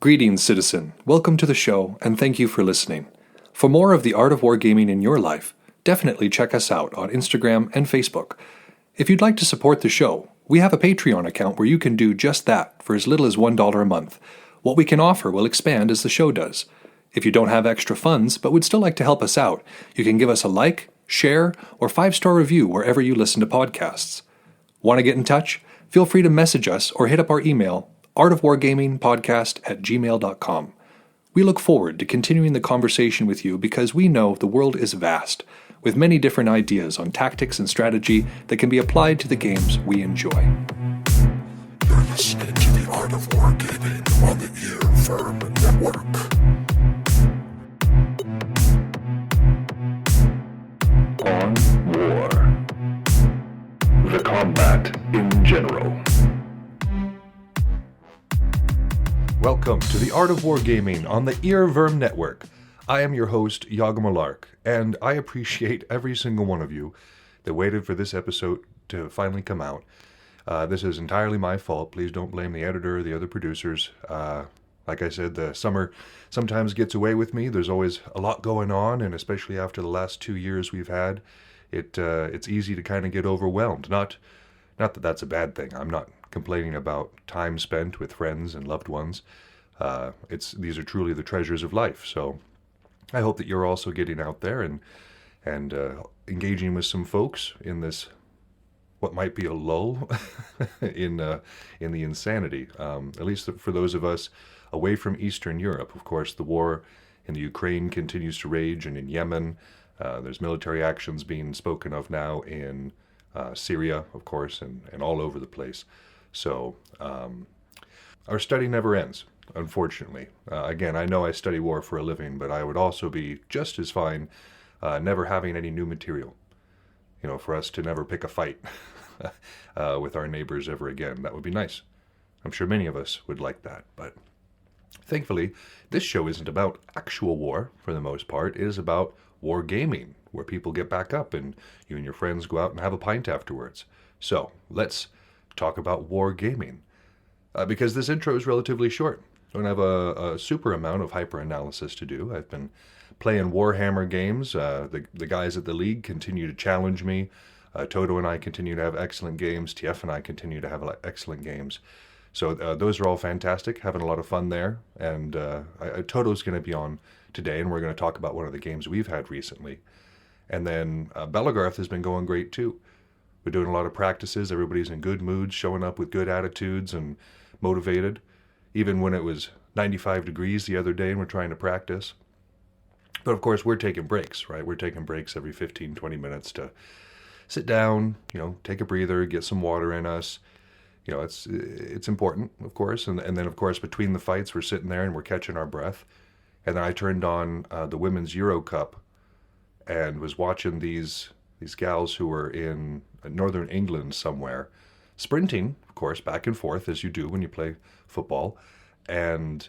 Greetings, citizen. Welcome to the show, and thank you for listening. For more of the art of wargaming in your life, definitely check us out on Instagram and Facebook. If you'd like to support the show, we have a Patreon account where you can do just that for as little as $1 a month. What we can offer will expand as the show does. If you don't have extra funds but would still like to help us out, you can give us a like, share, or 5-star review wherever you listen to podcasts. Want to get in touch? Feel free to message us or hit up our email, artofwargamingpodcast@gmail.com. We look forward to continuing the conversation with you because we know the world is vast, with many different ideas on tactics and strategy that can be applied to the games we enjoy. You're listening to the Art of Wargaming on the Ear Firm Network. On war. The combat in general. Welcome to the Art of Wargaming on the Earworm Network. I am your host, Malark, and I appreciate every single one of you that waited for this episode to finally come out. This is entirely my fault. Please don't blame the editor or the other producers. Like I said, the summer sometimes gets away with me. There's always a lot going on, and especially after the last 2 years we've had, it's easy to kind of get overwhelmed. Not that that's a bad thing. I'm not complaining about time spent with friends and loved ones. These are truly the treasures of life. So I hope that you're also getting out there and engaging with some folks in this, what might be a lull in the insanity. At least for those of us away from Eastern Europe. Of course, the war in the Ukraine continues to rage, and in Yemen, there's military actions being spoken of now in Syria, of course, and all over the place. So our study never ends, unfortunately. Again, I know I study war for a living, but I would also be just as fine never having any new material. You know, for us to never pick a fight with our neighbors ever again. That would be nice. I'm sure many of us would like that. But thankfully, this show isn't about actual war for the most part. It is about war gaming, where people get back up and you and your friends go out and have a pint afterwards. So let's talk about war gaming. Because this intro is relatively short. I don't have a super amount of hyper-analysis to do. I've been playing Warhammer games. The guys at the league continue to challenge me. Todo and I continue to have excellent games. TF and I continue to have excellent games. So those are all fantastic. Having a lot of fun there. And Todo's going to be on today, and we're going to talk about one of the games we've had recently. And then Bellegarth has been going great too. We're doing a lot of practices. Everybody's in good moods, showing up with good attitudes and motivated. Even when it was 95 degrees the other day and we're trying to practice. But of course, we're taking breaks, right? We're taking breaks every 15, 20 minutes to sit down, take a breather, get some water in us. It's important, of course. And then, of course, between the fights, we're sitting there and we're catching our breath. And then I turned on the Women's Euro Cup and was watching these gals who were in northern England somewhere, sprinting, of course, back and forth, as you do when you play football. And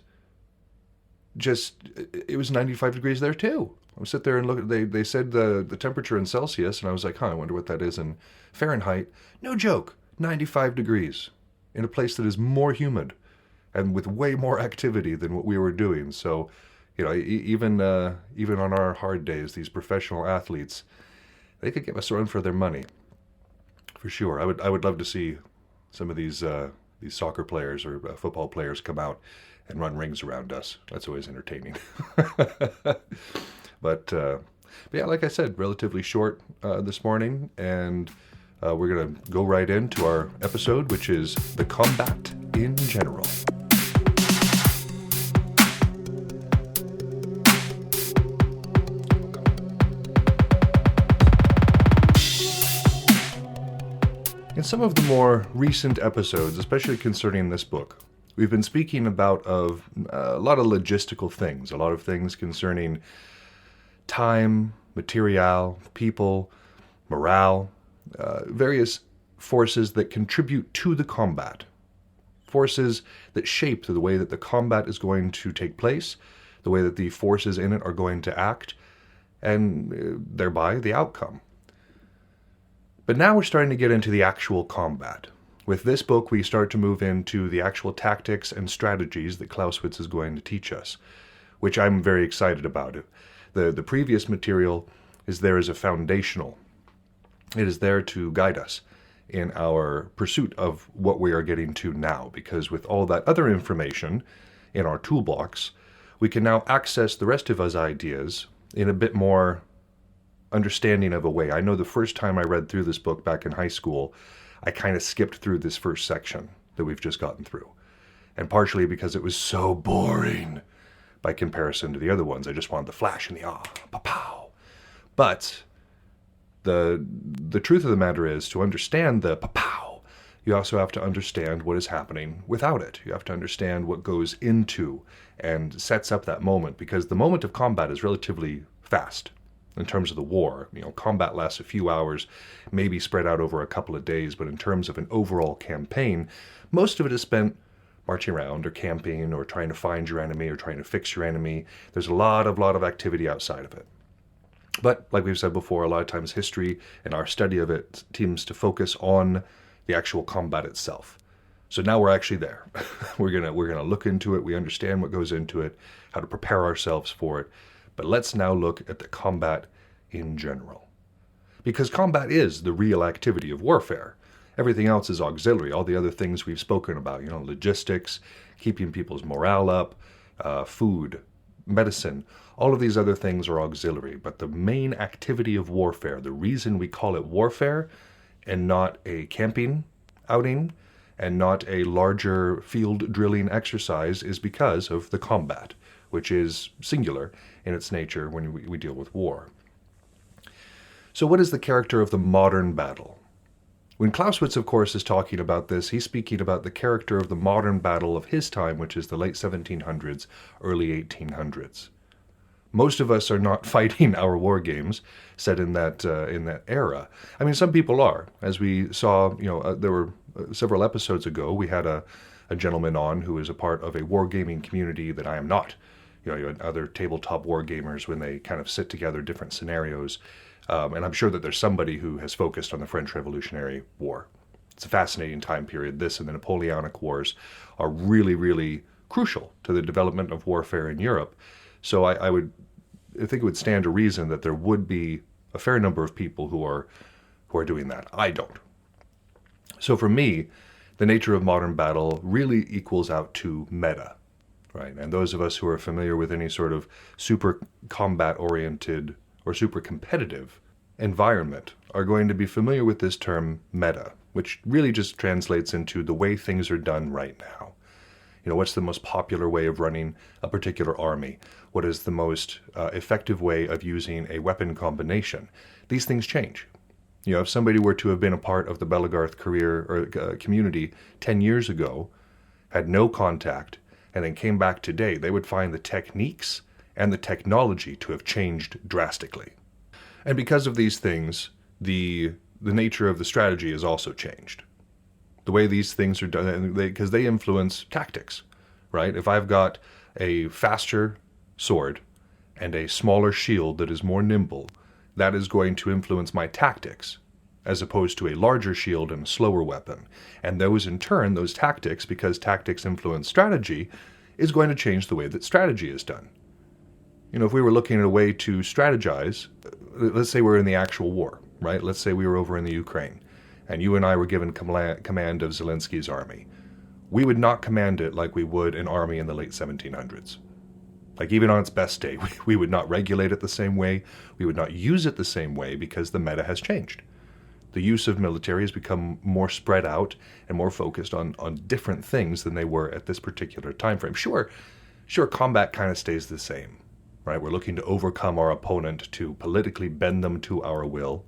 it was 95 degrees there, too. I would sit there and look, they said the temperature in Celsius, and I was like, I wonder what that is in Fahrenheit. No joke, 95 degrees in a place that is more humid and with way more activity than what we were doing. So, even on our hard days, these professional athletes, they could give us a run for their money, for sure. I would love to see some of these soccer players or football players come out and run rings around us. That's always entertaining. But yeah, like I said, relatively short this morning, and we're going to go right into our episode, which is the combat in general. In some of the more recent episodes, especially concerning this book, we've been speaking about a lot of logistical things, a lot of things concerning time, material, people, morale, various forces that contribute to the combat, forces that shape the way that the combat is going to take place, the way that the forces in it are going to act, and thereby the outcome. But now we're starting to get into the actual combat. With this book, we start to move into the actual tactics and strategies that Clausewitz is going to teach us, which I'm very excited about. The previous material is there as a foundational. It is there to guide us in our pursuit of what we are getting to now, because with all that other information in our toolbox, we can now access the rest of his ideas in a bit more understanding of a way. I know the first time I read through this book back in high school, I kind of skipped through this first section that we've just gotten through. And partially because it was so boring by comparison to the other ones. I just wanted the flash and the pow. But the truth of the matter is, to understand the pow, you also have to understand what is happening without it. You have to understand what goes into and sets up that moment, because the moment of combat is relatively fast in terms of the war. Combat lasts a few hours, maybe spread out over a couple of days, but in terms of an overall campaign, most of it is spent marching around or camping or trying to find your enemy or trying to fix your enemy. There's a lot of activity outside of it. But like we've said before, a lot of times history and our study of it seems to focus on the actual combat itself. So now we're actually there. We're gonna look into it. We understand what goes into it, how to prepare ourselves for it. But let's now look at the combat in general. Because combat is the real activity of warfare. Everything else is auxiliary. All the other things we've spoken about, logistics, keeping people's morale up, food, medicine, all of these other things are auxiliary. But the main activity of warfare, the reason we call it warfare and not a camping outing and not a larger field drilling exercise, is because of the combat, which is singular in its nature when we deal with war. So what is the character of the modern battle? When Clausewitz, of course, is talking about this, he's speaking about the character of the modern battle of his time, which is the late 1700s, early 1800s. Most of us are not fighting our war games set in that era. I mean, some people are. As we saw, there were several episodes ago, we had a gentleman on who is a part of a wargaming community that I am not. You had other tabletop wargamers when they kind of sit together different scenarios. And I'm sure that there's somebody who has focused on the French Revolutionary War. It's a fascinating time period. This and the Napoleonic Wars are really, really crucial to the development of warfare in Europe. So I think it would stand to reason that there would be a fair number of people who are doing that. I don't. So for me, the nature of modern battle really equals out to meta, right? And those of us who are familiar with any sort of super combat-oriented or super competitive environment are going to be familiar with this term meta, which really just translates into the way things are done right now. What's the most popular way of running a particular army? What is the most effective way of using a weapon combination? These things change. If somebody were to have been a part of the Belagarth career or community 10 years ago, had no contact, and then came back today, they would find the techniques and the technology to have changed drastically. And because of these things, the nature of the strategy has also changed. The way these things are done, because they influence tactics, right? If I've got a faster sword and a smaller shield that is more nimble, that is going to influence my tactics, as opposed to a larger shield and a slower weapon. And those in turn, those tactics, because tactics influence strategy, is going to change the way that strategy is done. If we were looking at a way to strategize, let's say we're in the actual war, right? Let's say we were over in the Ukraine, and you and I were given command of Zelensky's army. We would not command it like we would an army in the late 1700s. Like, even on its best day, we would not regulate it the same way. We would not use it the same way, because the meta has changed. The use of military has become more spread out and more focused on different things than they were at this particular time frame. Sure, combat kind of stays the same. Right, we're looking to overcome our opponent, to politically bend them to our will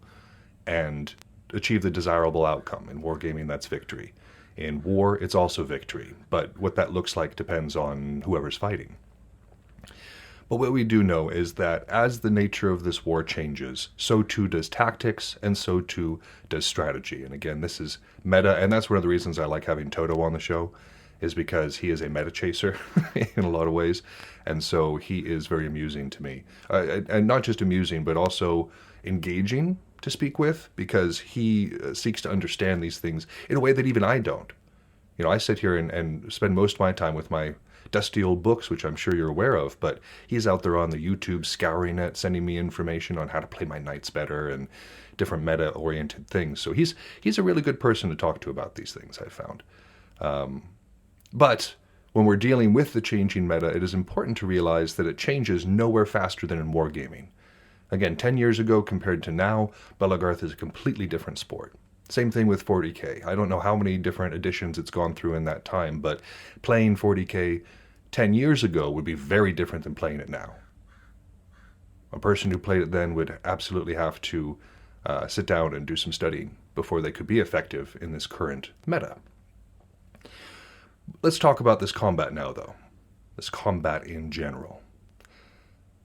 and achieve the desirable outcome. In wargaming, that's victory. In war, it's also victory. But what that looks like depends on whoever's fighting. But what we do know is that as the nature of this war changes, so too does tactics, and so too does strategy. And again, this is meta, and that's one of the reasons I like having Todo on the show, is because he is a meta chaser in a lot of ways. And so he is very amusing to me. And not just amusing, but also engaging to speak with, because he seeks to understand these things in a way that even I don't. You know, I sit here and spend most of my time with my dusty old books, which I'm sure you're aware of, but he's out there on the YouTube scouring it, sending me information on how to play my knights better and different meta-oriented things. So he's a really good person to talk to about these things, I've found. But when we're dealing with the changing meta, it is important to realize that it changes nowhere faster than in wargaming. Again, 10 years ago compared to now, Belargarth is a completely different sport. Same thing with 40k. I don't know how many different editions it's gone through in that time, but playing 40k 10 years ago would be very different than playing it now. A person who played it then would absolutely have to sit down and do some studying before they could be effective in this current meta. Let's talk about this combat now, though. This combat in general.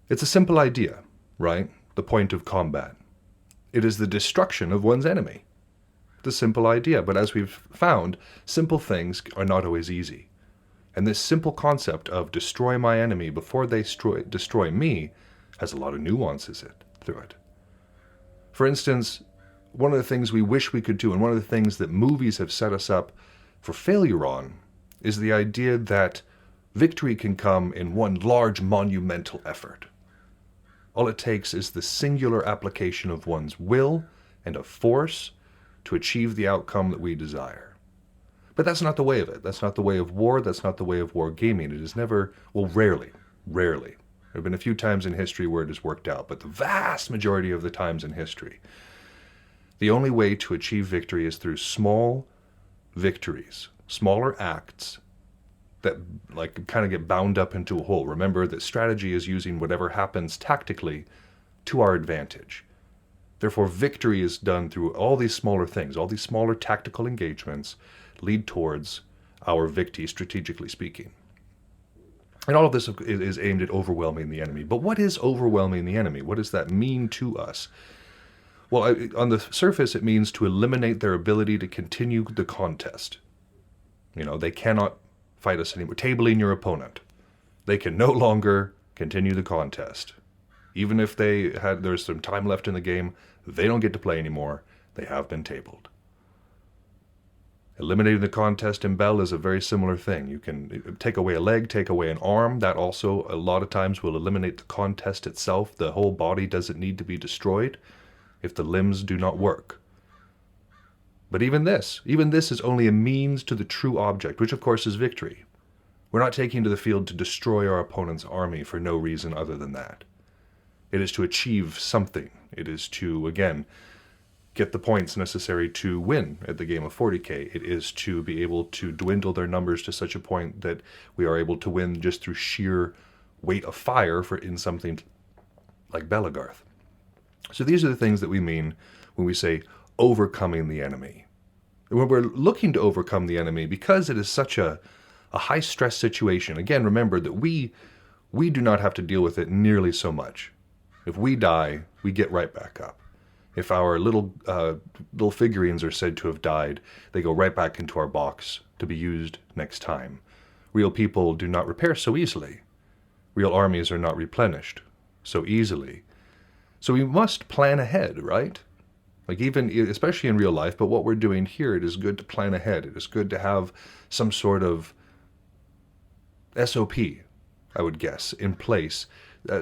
It's a simple idea, right? The point of combat. It is the destruction of one's enemy. The simple idea, but as we've found, simple things are not always easy. And this simple concept of destroy my enemy before they destroy me has a lot of nuances through it. For instance, one of the things we wish we could do, and one of the things that movies have set us up for failure on, is the idea that victory can come in one large monumental effort. All it takes is the singular application of one's will and of force to achieve the outcome that we desire. But that's not the way of it. That's not the way of war. That's not the way of wargaming. It is never, well, rarely. There have been a few times in history where it has worked out, but the vast majority of the times in history, the only way to achieve victory is through small victories, smaller acts that like kind of get bound up into a whole. Remember that strategy is using whatever happens tactically to our advantage. Therefore, victory is done through all these smaller things, all these smaller tactical engagements lead towards our victory, strategically speaking. And all of this is aimed at overwhelming the enemy. But what is overwhelming the enemy? What does that mean to us? Well, on the surface, it means to eliminate their ability to continue the contest. You know, they cannot fight us anymore. Tabling your opponent. They can no longer continue the contest. Even if there's some time left in the game, they don't get to play anymore. They have been tabled. Eliminating the contest in Bell is a very similar thing. You can take away a leg, take away an arm. That also, a lot of times, will eliminate the contest itself. The whole body doesn't need to be destroyed if the limbs do not work. But even this is only a means to the true object, which of course is victory. We're not taking to the field to destroy our opponent's army for no reason other than that. It is to achieve something. It is to, again, get the points necessary to win at the game of 40k. It is to be able to dwindle their numbers to such a point that we are able to win just through sheer weight of fire in something like Belargarth. So these are the things that we mean when we say overcoming the enemy. When we're looking to overcome the enemy, because it is such a high-stress situation, again, remember that we do not have to deal with it nearly so much. If we die, we get right back up. If our little figurines are said to have died, they go right back into our box to be used next time. Real people do not repair so easily. Real armies are not replenished so easily. So we must plan ahead, right? Like especially in real life, but what we're doing here, it is good to plan ahead. It is good to have some sort of SOP, I would guess, in place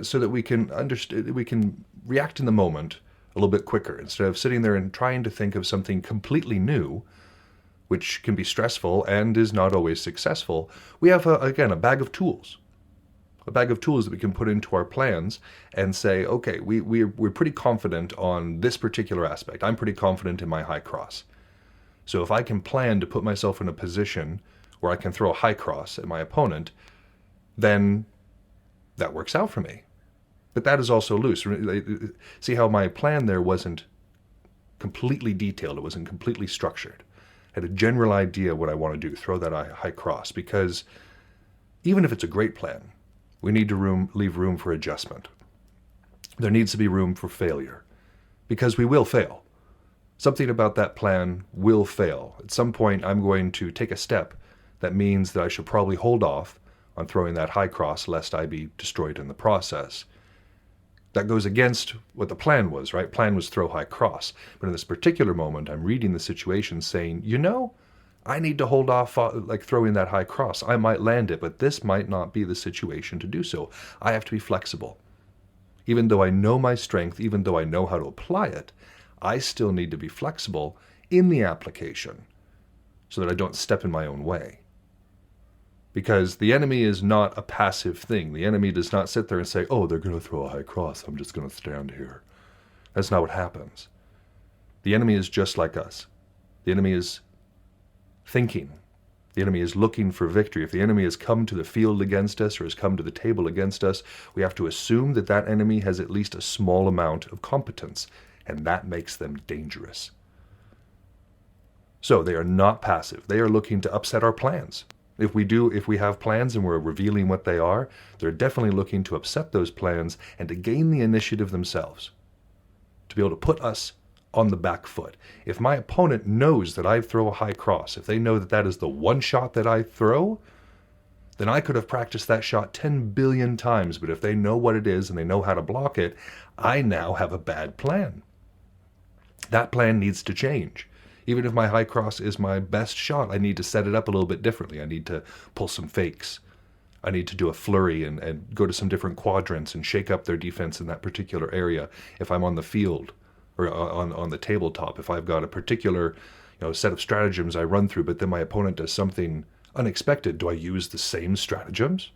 so that we can react in the moment a little bit quicker instead of sitting there and trying to think of something completely new, which can be stressful and is not always successful. We have, a bag of tools. A bag of tools that we can put into our plans and say, okay, we're pretty confident on this particular aspect. I'm pretty confident in my high cross. So if I can plan to put myself in a position where I can throw a high cross at my opponent, then that works out for me. But that is also loose. See how my plan there wasn't completely detailed. It wasn't completely structured. I had a general idea what I want to do, throw that high cross, because even if it's a great plan, we need to leave room for adjustment. There needs to be room for failure, because we will fail. Something about that plan will fail. At some point, I'm going to take a step that means that I should probably hold off on throwing that high cross lest I be destroyed in the process. That goes against what the plan was, right? Plan was throw high cross. But in this particular moment, I'm reading the situation saying, I need to hold off like throwing that high cross. I might land it, but this might not be the situation to do so. I have to be flexible. Even though I know my strength, even though I know how to apply it, I still need to be flexible in the application so that I don't step in my own way. Because the enemy is not a passive thing. The enemy does not sit there and say, oh, they're going to throw a high cross. I'm just going to stand here. That's not what happens. The enemy is just like us. The enemy is thinking. The enemy is looking for victory. If the enemy has come to the field against us or has come to the table against us, we have to assume that that enemy has at least a small amount of competence, and that makes them dangerous. So they are not passive. They are looking to upset our plans. If we have plans and we're revealing what they are, they're definitely looking to upset those plans and to gain the initiative themselves, to be able to put us on the back foot. If my opponent knows that I throw a high cross, if they know that that is the one shot that I throw, then I could have practiced that shot 10 billion times, but if they know what it is and they know how to block it, I now have a bad plan. That plan needs to change. Even if my high cross is my best shot, I need to set it up a little bit differently. I need to pull some fakes. I need to do a flurry and go to some different quadrants and shake up their defense in that particular area. If I'm on the field or on the tabletop, if I've got a particular set of stratagems I run through, but then my opponent does something unexpected, do I use the same stratagems?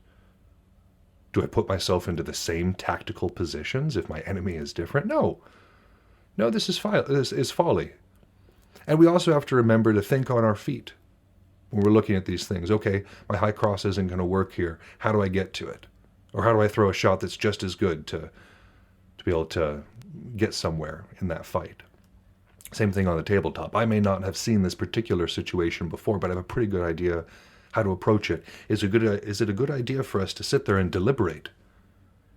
Do I put myself into the same tactical positions if my enemy is different? No, this is folly. And we also have to remember to think on our feet when we're looking at these things. Okay, my high cross isn't going to work here. How do I get to it? Or how do I throw a shot that's just as good to be able to get somewhere in that fight? Same thing on the tabletop. I may not have seen this particular situation before, but I have a pretty good idea how to approach it. Is it a good idea for us to sit there and deliberate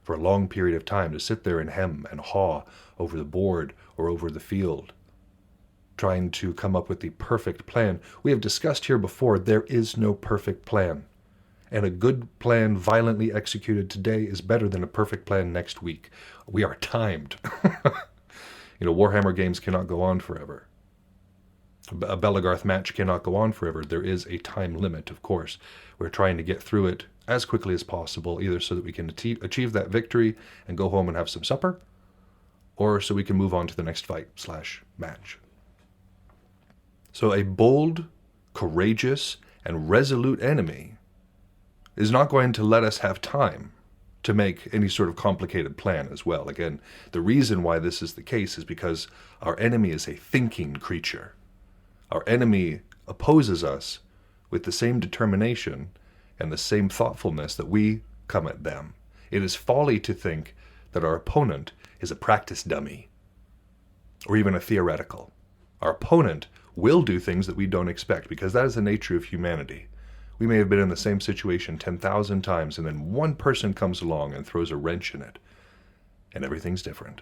for a long period of time, to sit there and hem and haw over the board or over the field, trying to come up with the perfect plan? We have discussed here before, there is no perfect plan. And a good plan violently executed today is better than a perfect plan next week. We are timed. Warhammer games cannot go on forever. A Belagarth match cannot go on forever. There is a time limit, of course. We're trying to get through it as quickly as possible, either so that we can achieve that victory and go home and have some supper, or so we can move on to the next fight/match. So a bold, courageous, and resolute enemy is not going to let us have time to make any sort of complicated plan as well. Again, the reason why this is the case is because our enemy is a thinking creature. Our enemy opposes us with the same determination and the same thoughtfulness that we come at them. It is folly to think that our opponent is a practice dummy or even a theoretical. Our opponent will do things that we don't expect, because that is the nature of humanity. We may have been in the same situation 10,000 times, and then one person comes along and throws a wrench in it, and everything's different.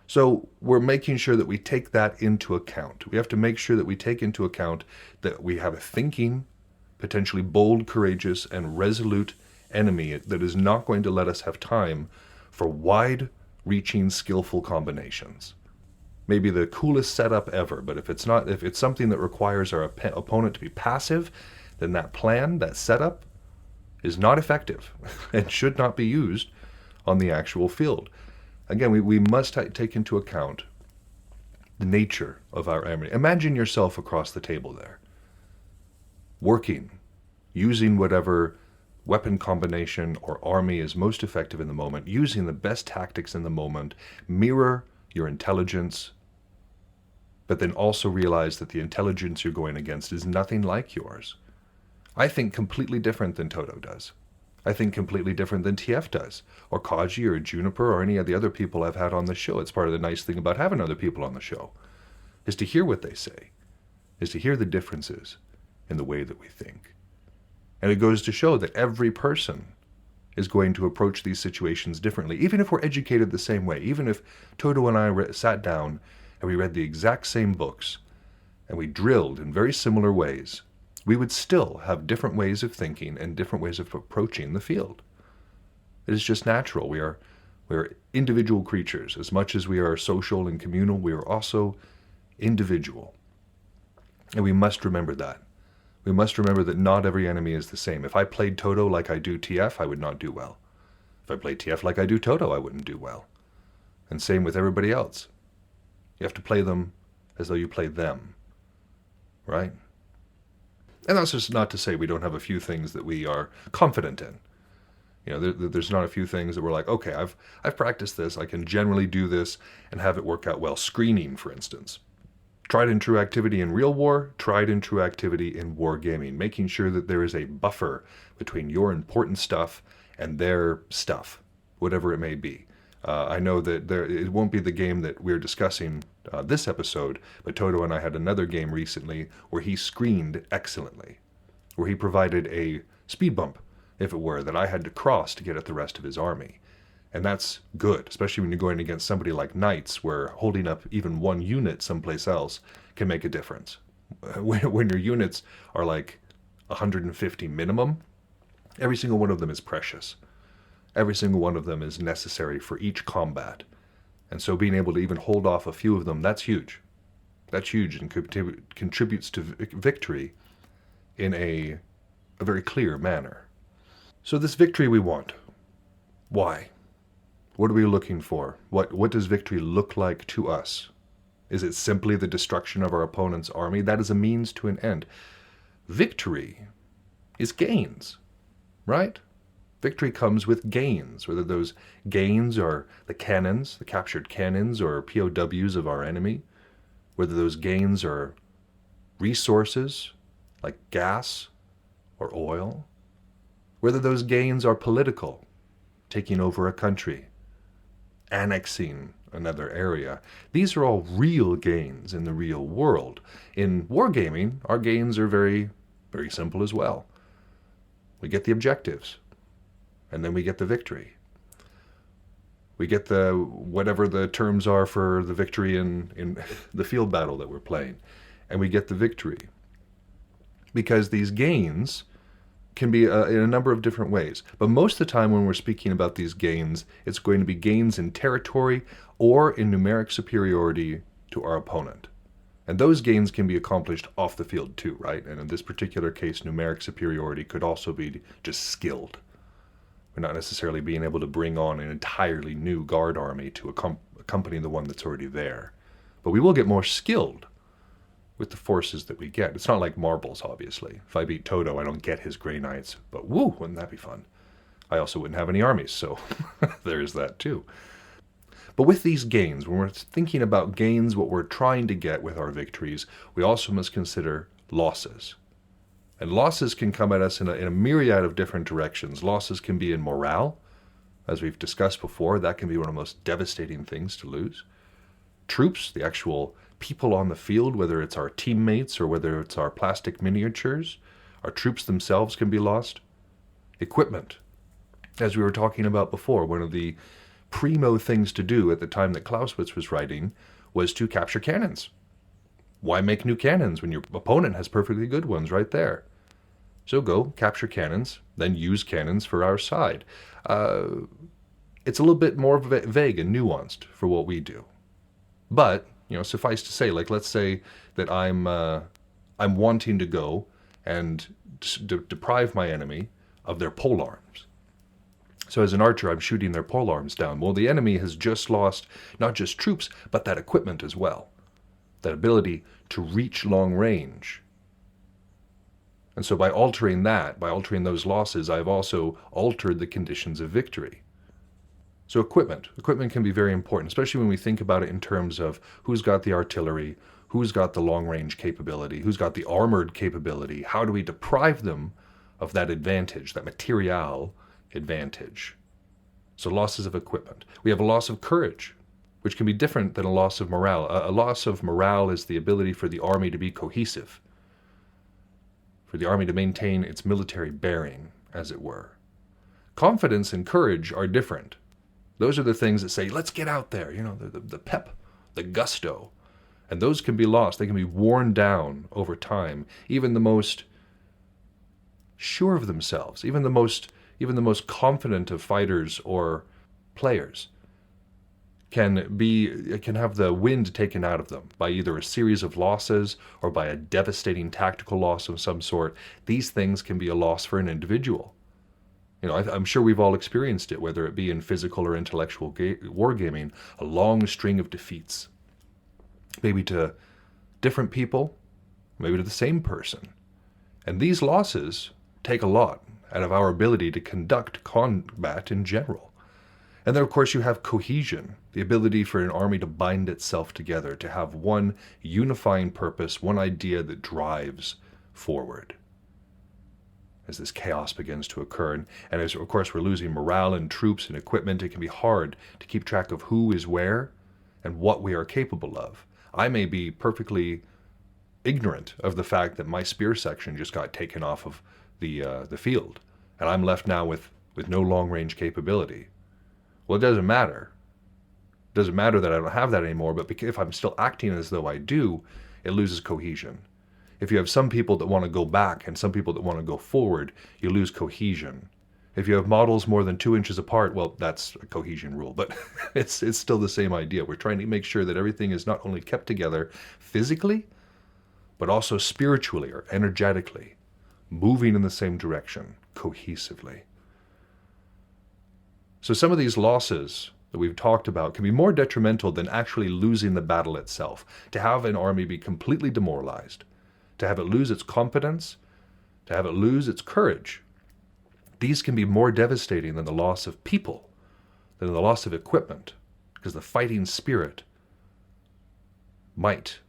So we're making sure that we take that into account. We have to make sure that we take into account that we have a thinking, potentially bold, courageous, and resolute enemy that is not going to let us have time for wide-reaching, skillful combinations. Maybe the coolest setup ever, but if it's something that requires our opponent to be passive, then that plan, that setup, is not effective and should not be used on the actual field. Again, we must take into account the nature of our enemy. Imagine yourself across the table there, working, using whatever weapon combination or army is most effective in the moment, using the best tactics in the moment, mirror your intelligence, but then also realize that the intelligence you're going against is nothing like yours. I think completely different than Todo does. I think completely different than TF does, or Kaji, or Juniper, or any of the other people I've had on the show. It's part of the nice thing about having other people on the show, is to hear what they say, is to hear the differences in the way that we think. And it goes to show that every person is going to approach these situations differently, even if we're educated the same way, even if Todo and I sat down and we read the exact same books, and we drilled in very similar ways, we would still have different ways of thinking and different ways of approaching the field. It is just natural. We are We're individual creatures. As much as we are social and communal, we are also individual. And we must remember that. We must remember that not every enemy is the same. If I played Todo like I do TF, I would not do well. If I played TF like I do Todo, I wouldn't do well. And same with everybody else. You have to play them as though you played them. Right? And that's just not to say we don't have a few things that we are confident in. You know, there's not a few things that we're like, okay, I've practiced this. I can generally do this and have it work out well. Screening, for instance. Tried and true activity in real war, tried and true activity in wargaming. Making sure that there is a buffer between your important stuff and their stuff, whatever it may be. I know that it won't be the game that we're discussing this episode, but Todo and I had another game recently where he screened excellently, where he provided a speed bump, if it were, that I had to cross to get at the rest of his army. And that's good, especially when you're going against somebody like Knights, where holding up even one unit someplace else can make a difference. When your units are like 150 minimum, every single one of them is precious. Every single one of them is necessary for each combat. And so being able to even hold off a few of them, that's huge. That's huge and contributes to victory in a very clear manner. So this victory we want. Why? What are we looking for? What does victory look like to us? Is it simply the destruction of our opponent's army? That is a means to an end. Victory is gains, right? Victory comes with gains, whether those gains are the cannons, the captured cannons, or POWs of our enemy, whether those gains are resources like gas or oil, whether those gains are political, taking over a country, annexing another area. These are all real gains in the real world. In wargaming, our gains are very, very simple as well. We get the objectives, and then we get the victory. We get the whatever the terms are for the victory in the field battle that we're playing, and we get the victory. Because these gains can be in a number of different ways. But most of the time when we're speaking about these gains, it's going to be gains in territory or in numeric superiority to our opponent. And those gains can be accomplished off the field too, right? And in this particular case, numeric superiority could also be just skilled. We're not necessarily being able to bring on an entirely new guard army to accompany the one that's already there. But we will get more skilled with the forces that we get. It's not like marbles, obviously. If I beat Todo, I don't get his Grey Knights. But woo, wouldn't that be fun? I also wouldn't have any armies, so there is that too. But with these gains, when we're thinking about gains, what we're trying to get with our victories, we also must consider losses. And losses can come at us in a myriad of different directions. Losses can be in morale, as we've discussed before. That can be one of the most devastating things to lose. Troops, the actual people on the field, whether it's our teammates or whether it's our plastic miniatures, our troops themselves can be lost. Equipment, as we were talking about before, one of the primo things to do at the time that Clausewitz was writing was to capture cannons. Why make new cannons when your opponent has perfectly good ones right there? So go capture cannons, then use cannons for our side. It's a little bit more vague and nuanced for what we do. But, suffice to say, like let's say that I'm wanting to go and deprive my enemy of their polearms. So as an archer, I'm shooting their polearms down. Well, the enemy has just lost not just troops, but that equipment as well. That ability to reach long range. And so by altering those losses, I've also altered the conditions of victory. So equipment can be very important, especially when we think about it in terms of who's got the artillery, who's got the long-range capability, who's got the armored capability. How do we deprive them of that advantage, that material advantage? So losses of equipment. We have a loss of courage, which can be different than a loss of morale. A loss of morale is the ability for the army to be cohesive, for the army to maintain its military bearing, as it were. Confidence and courage are different. Those are the things that say, let's get out there, the pep, the gusto. And those can be lost. They can be worn down over time. Even the most sure of themselves, even the most confident of fighters or players can have the wind taken out of them by either a series of losses or by a devastating tactical loss of some sort. These things can be a loss for an individual. I'm sure we've all experienced it, whether it be in physical or intellectual wargaming, a long string of defeats. Maybe to different people, maybe to the same person. And these losses take a lot out of our ability to conduct combat in general. And then, of course, you have cohesion, the ability for an army to bind itself together, to have one unifying purpose, one idea that drives forward. As this chaos begins to occur, and as, of course, we're losing morale and troops and equipment, it can be hard to keep track of who is where and what we are capable of. I may be perfectly ignorant of the fact that my spear section just got taken off of the field, and I'm left now with no long-range capability. Well, it doesn't matter. It doesn't matter that I don't have that anymore, but if I'm still acting as though I do, it loses cohesion. If you have some people that want to go back and some people that want to go forward, you lose cohesion. If you have models more than 2 inches apart, well, that's a cohesion rule, but it's still the same idea. We're trying to make sure that everything is not only kept together physically, but also spiritually or energetically, moving in the same direction, cohesively. So some of these losses that we've talked about can be more detrimental than actually losing the battle itself. To have an army be completely demoralized, to have it lose its confidence, to have it lose its courage, these can be more devastating than the loss of people, than the loss of equipment, because the fighting spirit might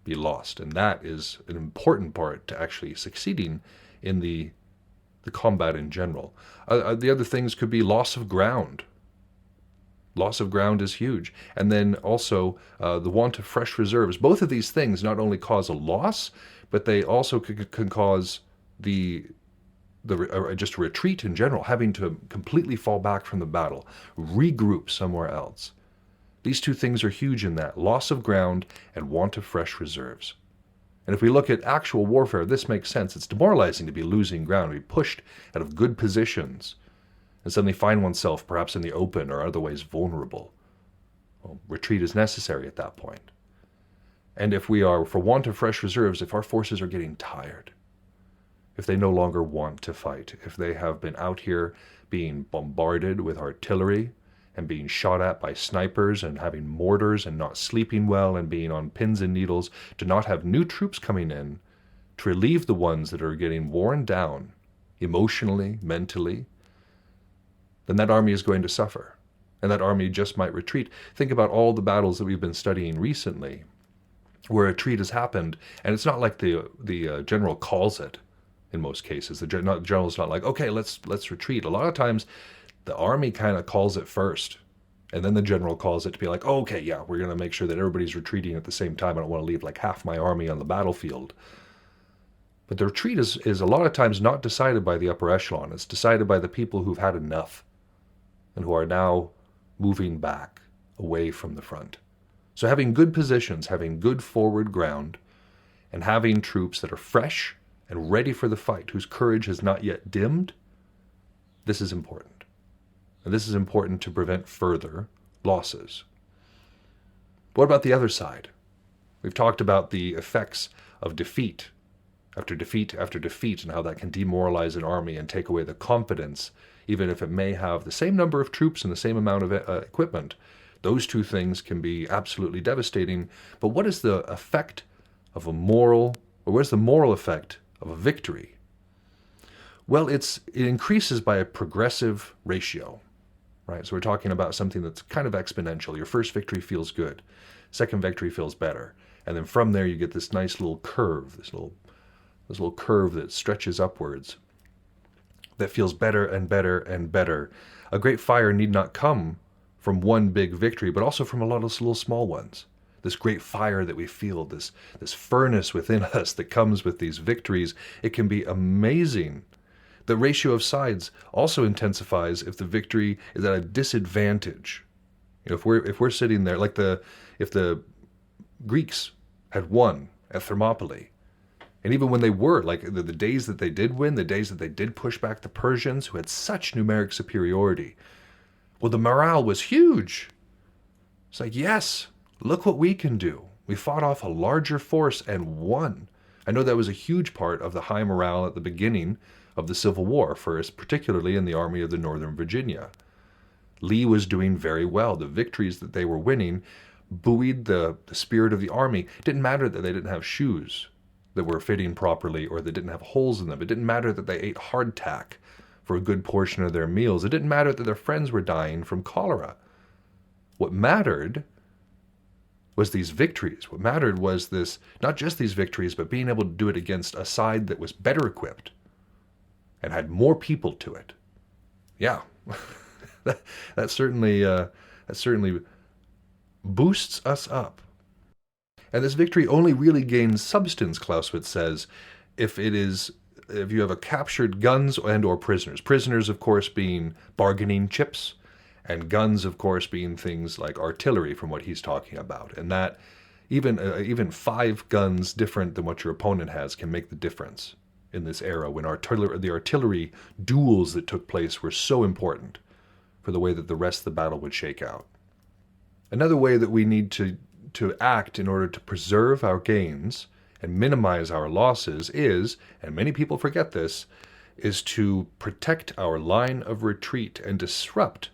be lost. And that is an important part to actually succeeding in the combat in general. The other things could be loss of ground. Loss of ground is huge. And then also the want of fresh reserves. Both of these things not only cause a loss, but they also can cause just a retreat in general, having to completely fall back from the battle, regroup somewhere else. These two things are huge in that, loss of ground and want of fresh reserves. And if we look at actual warfare, this makes sense. It's demoralizing to be losing ground, to be pushed out of good positions, and suddenly find oneself perhaps in the open or otherwise vulnerable. Well, retreat is necessary at that point. And if we are, for want of fresh reserves, if our forces are getting tired, if they no longer want to fight, if they have been out here being bombarded with artillery and being shot at by snipers and having mortars and not sleeping well and being on pins and needles, to not have new troops coming in to relieve the ones that are getting worn down emotionally, mentally, then that army is going to suffer. And that army just might retreat. Think about all the battles that we've been studying recently where a retreat has happened, and it's not like the general calls it in most cases. The general's not like, okay, let's retreat. A lot of times the army kind of calls it first, and then the general calls it to be like, oh, okay, yeah, we're going to make sure that everybody's retreating at the same time. I don't want to leave like half my army on the battlefield. But the retreat is a lot of times not decided by the upper echelon. It's decided by the people who've had enough and who are now moving back away from the front. So having good positions, having good forward ground, and having troops that are fresh and ready for the fight, whose courage has not yet dimmed, this is important. And this is important to prevent further losses. What about the other side? We've talked about the effects of defeat after defeat after defeat, and how that can demoralize an army and take away the confidence, even if it may have the same number of troops and the same amount of equipment. Those two things can be absolutely devastating. But what is the effect of where's the moral effect of a victory? Well, it increases by a progressive ratio, right? So we're talking about something that's kind of exponential. Your first victory feels good. Second victory feels better. And then from there you get this nice little curve, this little curve that stretches upwards, that feels better and better and better. A great fire need not come from one big victory, but also from a lot of little small ones. This great fire that we feel, this furnace within us that comes with these victories, it can be amazing. The ratio of sides also intensifies if the victory is at a disadvantage. If we're sitting there, like if the Greeks had won at Thermopylae, and even when they were, like the days that they did win, the days that they did push back the Persians, who had such numeric superiority, well, the morale was huge. It's like, yes, look what we can do. We fought off a larger force and won. I know that was a huge part of the high morale at the beginning of the Civil War, first, particularly in the Army of the Northern Virginia. Lee was doing very well. The victories that they were winning buoyed the spirit of the army. It didn't matter that they didn't have shoes that were fitting properly or that didn't have holes in them. It didn't matter that they ate hardtack for a good portion of their meals. It didn't matter that their friends were dying from cholera. What mattered was these victories. What mattered was this, not just these victories, but being able to do it against a side that was better equipped and had more people to it. Yeah, that certainly boosts us up. And this victory only really gains substance, Clausewitz says, if you have a captured guns and or prisoners. Prisoners, of course, being bargaining chips, and guns, of course, being things like artillery, from what he's talking about. And that even 5 guns different than what your opponent has can make the difference in this era when the artillery duels that took place were so important for the way that the rest of the battle would shake out. Another way that we need to act in order to preserve our gains and minimize our losses is, and many people forget this, is to protect our line of retreat and disrupt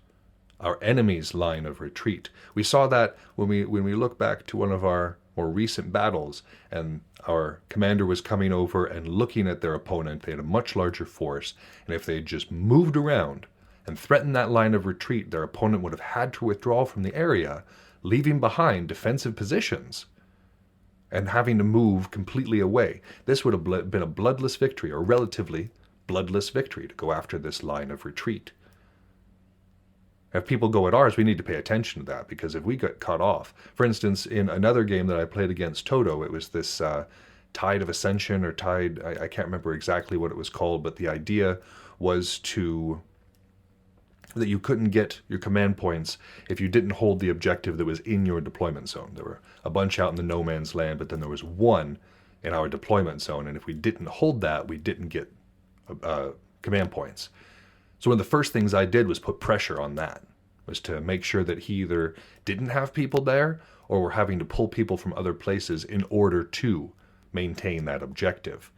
our enemy's line of retreat. We saw that when we look back to one of our more recent battles, and our commander was coming over and looking at their opponent. They had a much larger force, and if they had just moved around and threatened that line of retreat, their opponent would have had to withdraw from the area, leaving behind defensive positions and having to move completely away. This would have been a bloodless victory, or relatively bloodless victory, to go after this line of retreat. If people go at ours, we need to pay attention to that, because if we get cut off, for instance, in another game that I played against Todo, it was this Tide of Ascension, or Tide, I can't remember exactly what it was called, but the idea was that you couldn't get your command points if you didn't hold the objective that was in your deployment zone. There were a bunch out in the no man's land, but then there was one in our deployment zone, and if we didn't hold that, we didn't get command points. So one of the first things I did was put pressure on that, was to make sure that he either didn't have people there or were having to pull people from other places in order to maintain that objective.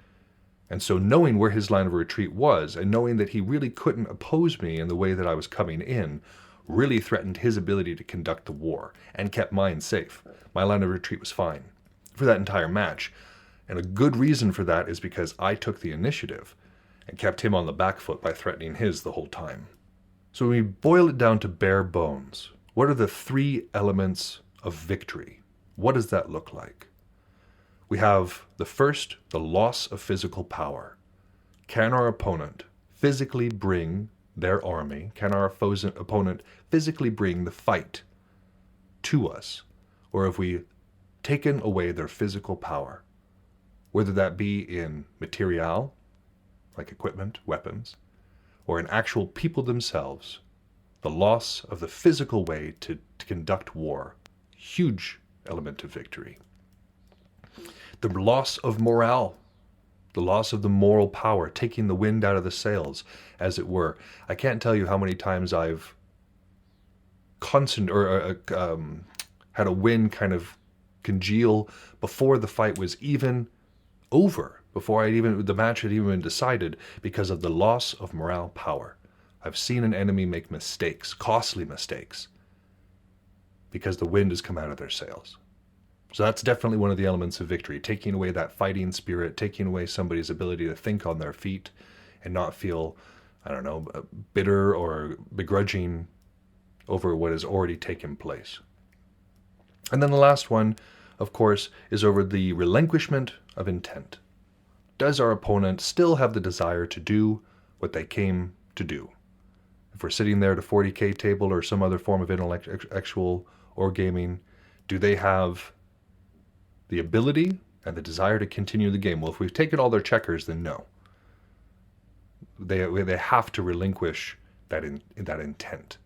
And so knowing where his line of retreat was, and knowing that he really couldn't oppose me in the way that I was coming in, really threatened his ability to conduct the war, and kept mine safe. My line of retreat was fine for that entire match. And a good reason for that is because I took the initiative and kept him on the back foot by threatening his the whole time. So when we boil it down to bare bones, what are the 3 elements of victory? What does that look like? We have the first, the loss of physical power. Can our opponent physically bring their army? Can our opponent physically bring the fight to us? Or have we taken away their physical power? Whether that be in material, like equipment, weapons, or in actual people themselves, the loss of the physical way to conduct war, huge element of victory. The loss of morale, the loss of the moral power, taking the wind out of the sails, as it were. I can't tell you how many times I've had a wind kind of congeal before the fight was even over, before the match had even been decided, because of the loss of morale power. I've seen an enemy make mistakes, costly mistakes, because the wind has come out of their sails. So that's definitely one of the elements of victory, taking away that fighting spirit, taking away somebody's ability to think on their feet and not feel, bitter or begrudging over what has already taken place. And then the last one, of course, is over the relinquishment of intent. Does our opponent still have the desire to do what they came to do? If we're sitting there at a 40K table or some other form of intellectual or gaming, do they have the ability and the desire to continue the game? Well, if we've taken all their checkers, then no. They have to relinquish that intent.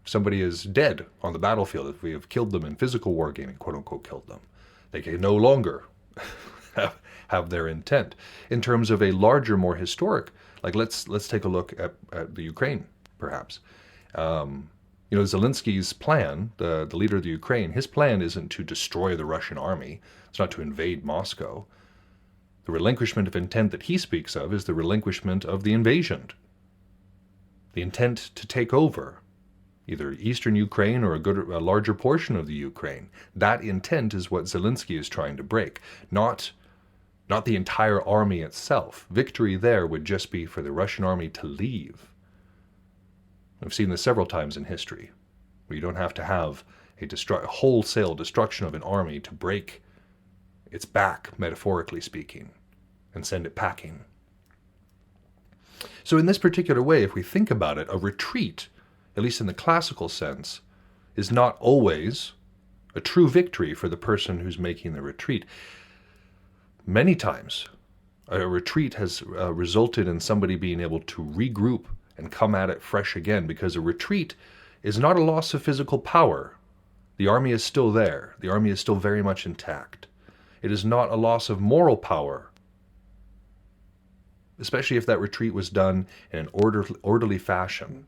Somebody is dead on the battlefield. If we have killed them in physical wargaming, quote unquote killed them, they can no longer have their intent. In terms of a larger, more historic, like let's take a look at the Ukraine, perhaps. Zelensky's plan, the leader of the Ukraine, his plan isn't to destroy the Russian army. It's not to invade Moscow. The relinquishment of intent that he speaks of is the relinquishment of the invasion. The intent to take over either eastern Ukraine or a larger portion of the Ukraine. That intent is what Zelensky is trying to break, not the entire army itself. Victory there would just be for the Russian army to leave. I've seen this several times in history, where you don't have to have a wholesale destruction of an army to break its back, metaphorically speaking, and send it packing. So in this particular way, if we think about it, a retreat, at least in the classical sense, is not always a true victory for the person who's making the retreat. Many times, a retreat has resulted in somebody being able to regroup and come at it fresh again, because a retreat is not a loss of physical power. The army is still there. The army is still very much intact. It is not a loss of moral power, especially if that retreat was done in an orderly fashion,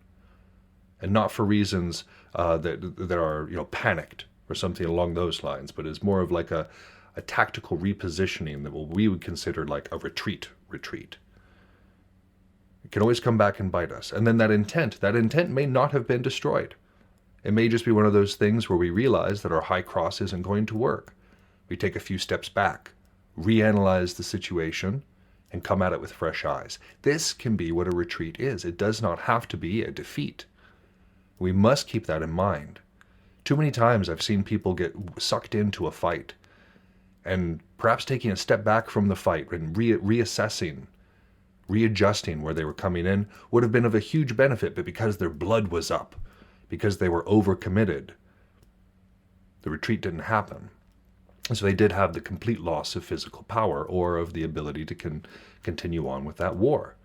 and not for reasons that are panicked or something along those lines, but is more of like a tactical repositioning that we would consider like a retreat. It can always come back and bite us. And then that intent may not have been destroyed. It may just be one of those things where we realize that our high cross isn't going to work. We take a few steps back, reanalyze the situation, and come at it with fresh eyes. This can be what a retreat is. It does not have to be a defeat. We must keep that in mind. Too many times I've seen people get sucked into a fight, and perhaps taking a step back from the fight and reassessing, readjusting where they were coming in would have been of a huge benefit, but because their blood was up, because they were overcommitted, the retreat didn't happen. And so they did have the complete loss of physical power or of the ability to continue on with that war.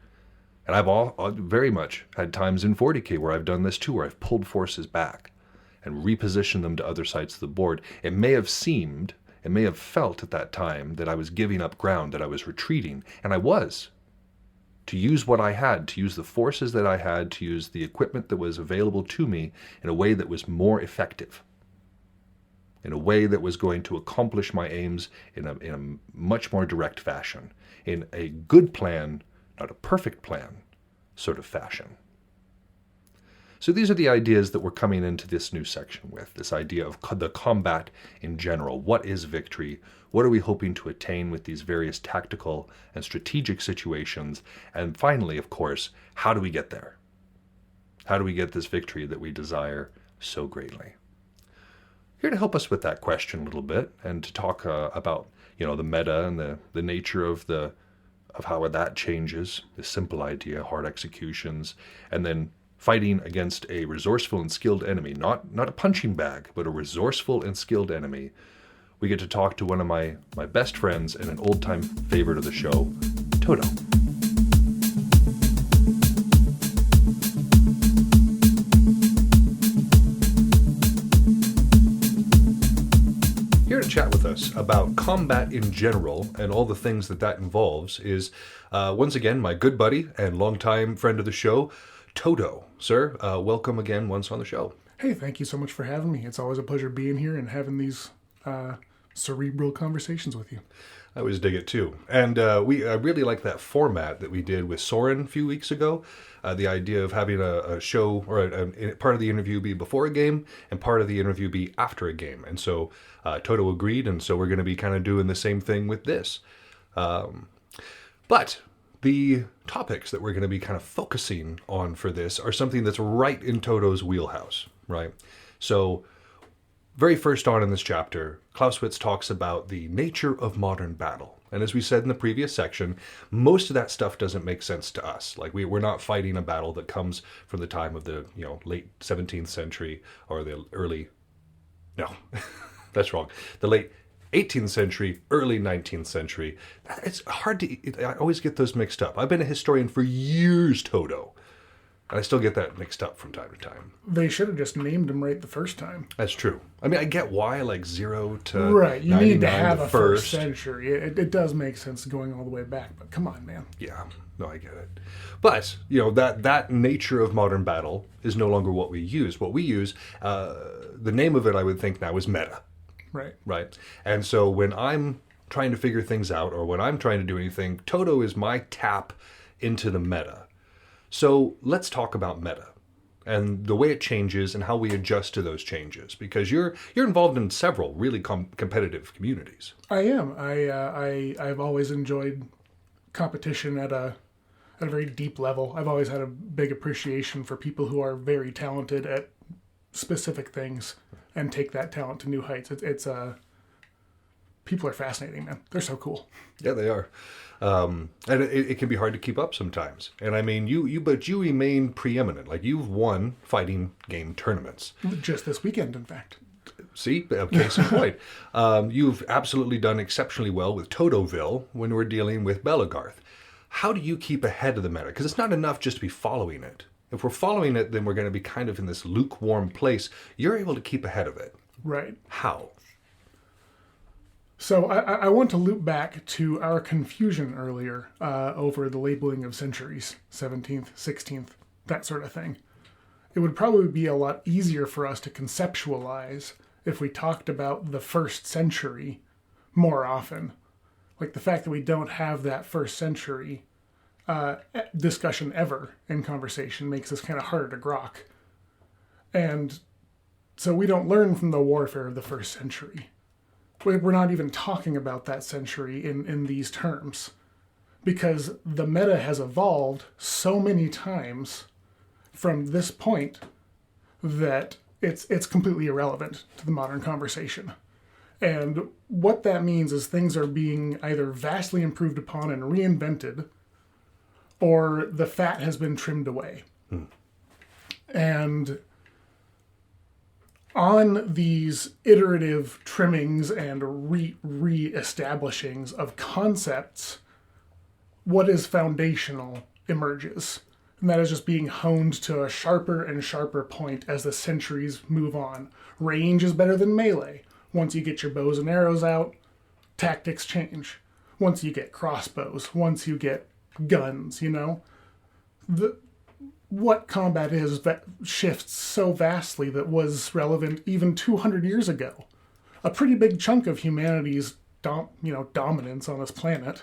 And I've very much had times in 40K where I've done this too, where I've pulled forces back and repositioned them to other sides of the board. It may have felt at that time that I was giving up ground, that I was retreating, and I was. To use what I had, to use the forces that I had, to use the equipment that was available to me in a way that was more effective, in a way that was going to accomplish my aims in a much more direct fashion, in a good plan, not a perfect plan, sort of fashion. So these are the ideas that we're coming into this new section with, this idea of the combat in general. What is victory? What are we hoping to attain with these various tactical and strategic situations? And finally, of course, how do we get there? How do we get this victory that we desire so greatly? Here to help us with that question a little bit and to talk about, the meta and the nature of how that changes, the simple idea, hard executions, and then fighting against a resourceful and skilled enemy, not a punching bag, but a resourceful and skilled enemy. We get to talk to one of my best friends and an old-time favorite of the show, Todo. Here to chat with us about combat in general and all the things that involves is, once again, my good buddy and longtime friend of the show, Todo. Sir, welcome again once on the show. Hey, thank you so much for having me. It's always a pleasure being here and having these cerebral conversations with you. I always dig it too. And I really like that format that we did with Soren a few weeks ago. The idea of having a show or a part of the interview be before a game and part of the interview be after a game. And so Todo agreed, and so we're going to be kind of doing the same thing with this. But the topics that we're going to be kind of focusing on for this are something that's right in Todo's wheelhouse, right? So very first on in this chapter, Clausewitz talks about the nature of modern battle. And as we said in the previous section, most of that stuff doesn't make sense to us. Like we're not fighting a battle that comes from the time of the late 17th century or the early, no, that's wrong, the late 18th century, early 19th century. It's hard I always get those mixed up. I've been a historian for years, Todo. And I still get that mixed up from time to time. They should have just named them right the first time. That's true. I mean, I get why, like 0 to Right, you need to 99, have the a first century. It does make sense going all the way back, but come on, man. Yeah, no, I get it. But, that nature of modern battle is no longer what we use. What we use, the name of it, I would think now, is meta. Right. Right? And so when I'm trying to figure things out, or when I'm trying to do anything, Todo is my tap into the meta. So let's talk about meta and the way it changes and how we adjust to those changes, because you're involved in several really competitive communities. I am. I've always enjoyed competition at a very deep level. I've always had a big appreciation for people who are very talented at specific things and take that talent to new heights. People are fascinating, man. They're so cool. Yeah, they are. And it can be hard to keep up sometimes. And I mean, but you remain preeminent. Like, you've won fighting game tournaments. Just this weekend, in fact. See, case in point. You've absolutely done exceptionally well with Todoville when we're dealing with Belagarth. How do you keep ahead of the meta? Because it's not enough just to be following it. If we're following it, then we're going to be kind of in this lukewarm place. You're able to keep ahead of it. Right. How? So I want to loop back to our confusion earlier over the labeling of centuries, 17th, 16th, that sort of thing. It would probably be a lot easier for us to conceptualize if we talked about the first century more often. Like the fact that we don't have that first century discussion ever in conversation makes this kind of harder to grok. And so we don't learn from the warfare of the first century. We're not even talking about that century in these terms, because the meta has evolved so many times from this point that it's completely irrelevant to the modern conversation. And what that means is things are being either vastly improved upon and reinvented, or the fat has been trimmed away. And on these iterative trimmings and re-establishings of concepts, what is foundational emerges. And that is just being honed to a sharper and sharper point as the centuries move on. Range is better than melee. Once you get your bows and arrows out, tactics change. Once you get crossbows, once you get guns, what combat is that shifts so vastly that was relevant even 200 years ago. A pretty big chunk of humanity's dominance on this planet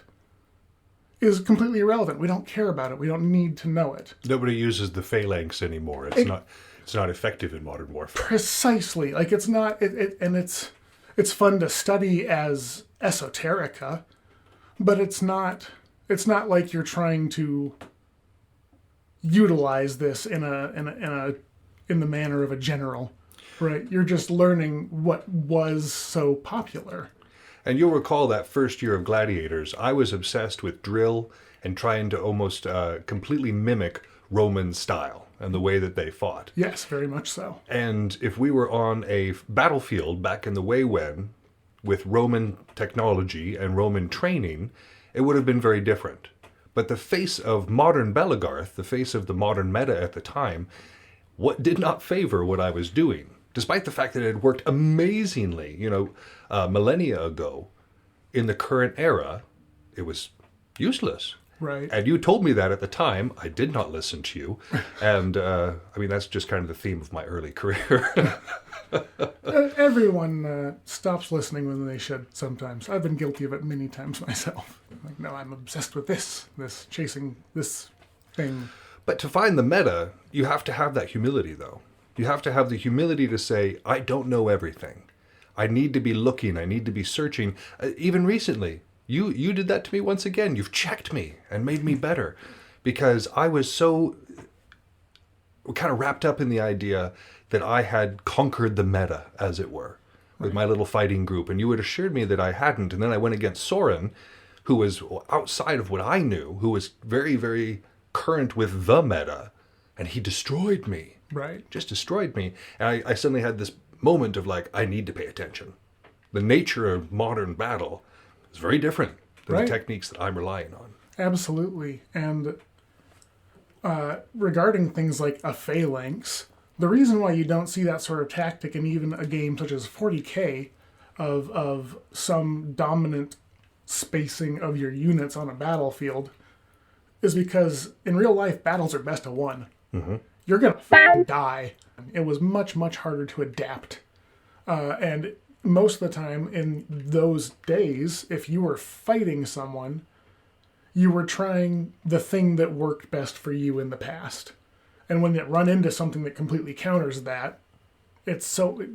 is completely irrelevant. We don't care about it. We don't need to know it. Nobody uses the phalanx anymore. It's not effective in modern warfare. Precisely. Like, it's not, and it's fun to study as esoterica, but it's not like you're trying to utilize this in the manner of a general, right? You're just learning what was so popular. And you'll recall that first year of Gladiators, I was obsessed with drill and trying to almost completely mimic Roman style and the way that they fought. Yes, very much so. And if we were on a battlefield back in the way when, with Roman technology and Roman training, it would have been very different. But the face of modern Belagarth, the face of the modern meta at the time, what did not favor what I was doing, despite the fact that it had worked amazingly, millennia ago. In the current era, it was useless. Right. And you told me that at the time. I did not listen to you. And, that's just kind of the theme of my early career. Everyone stops listening when they should sometimes. I've been guilty of it many times myself. Like, no, I'm obsessed with this chasing this thing. But to find the meta, you have to have that humility, though. You have to have the humility to say, I don't know everything. I need to be looking. I need to be searching. Even recently, you did that to me once again. You've checked me and made me better, because I was so kind of wrapped up in the idea that I had conquered the meta, as it were, with my little fighting group. And you had assured me that I hadn't. And then I went against Soren, who was outside of what I knew, who was very, very current with the meta, and he destroyed me. Right. Just destroyed me. And I suddenly had this moment of like, I need to pay attention. The nature of modern battle is very different than the techniques that I'm relying on. Absolutely. And regarding things like a phalanx, the reason why you don't see that sort of tactic in even a game such as 40K of some dominant spacing of your units on a battlefield is because in real life, battles are best of one. Mm-hmm. You're going to fucking die. It was much, much harder to adapt. And most of the time in those days, if you were fighting someone, you were trying the thing that worked best for you in the past. And when you run into something that completely counters that, it's so,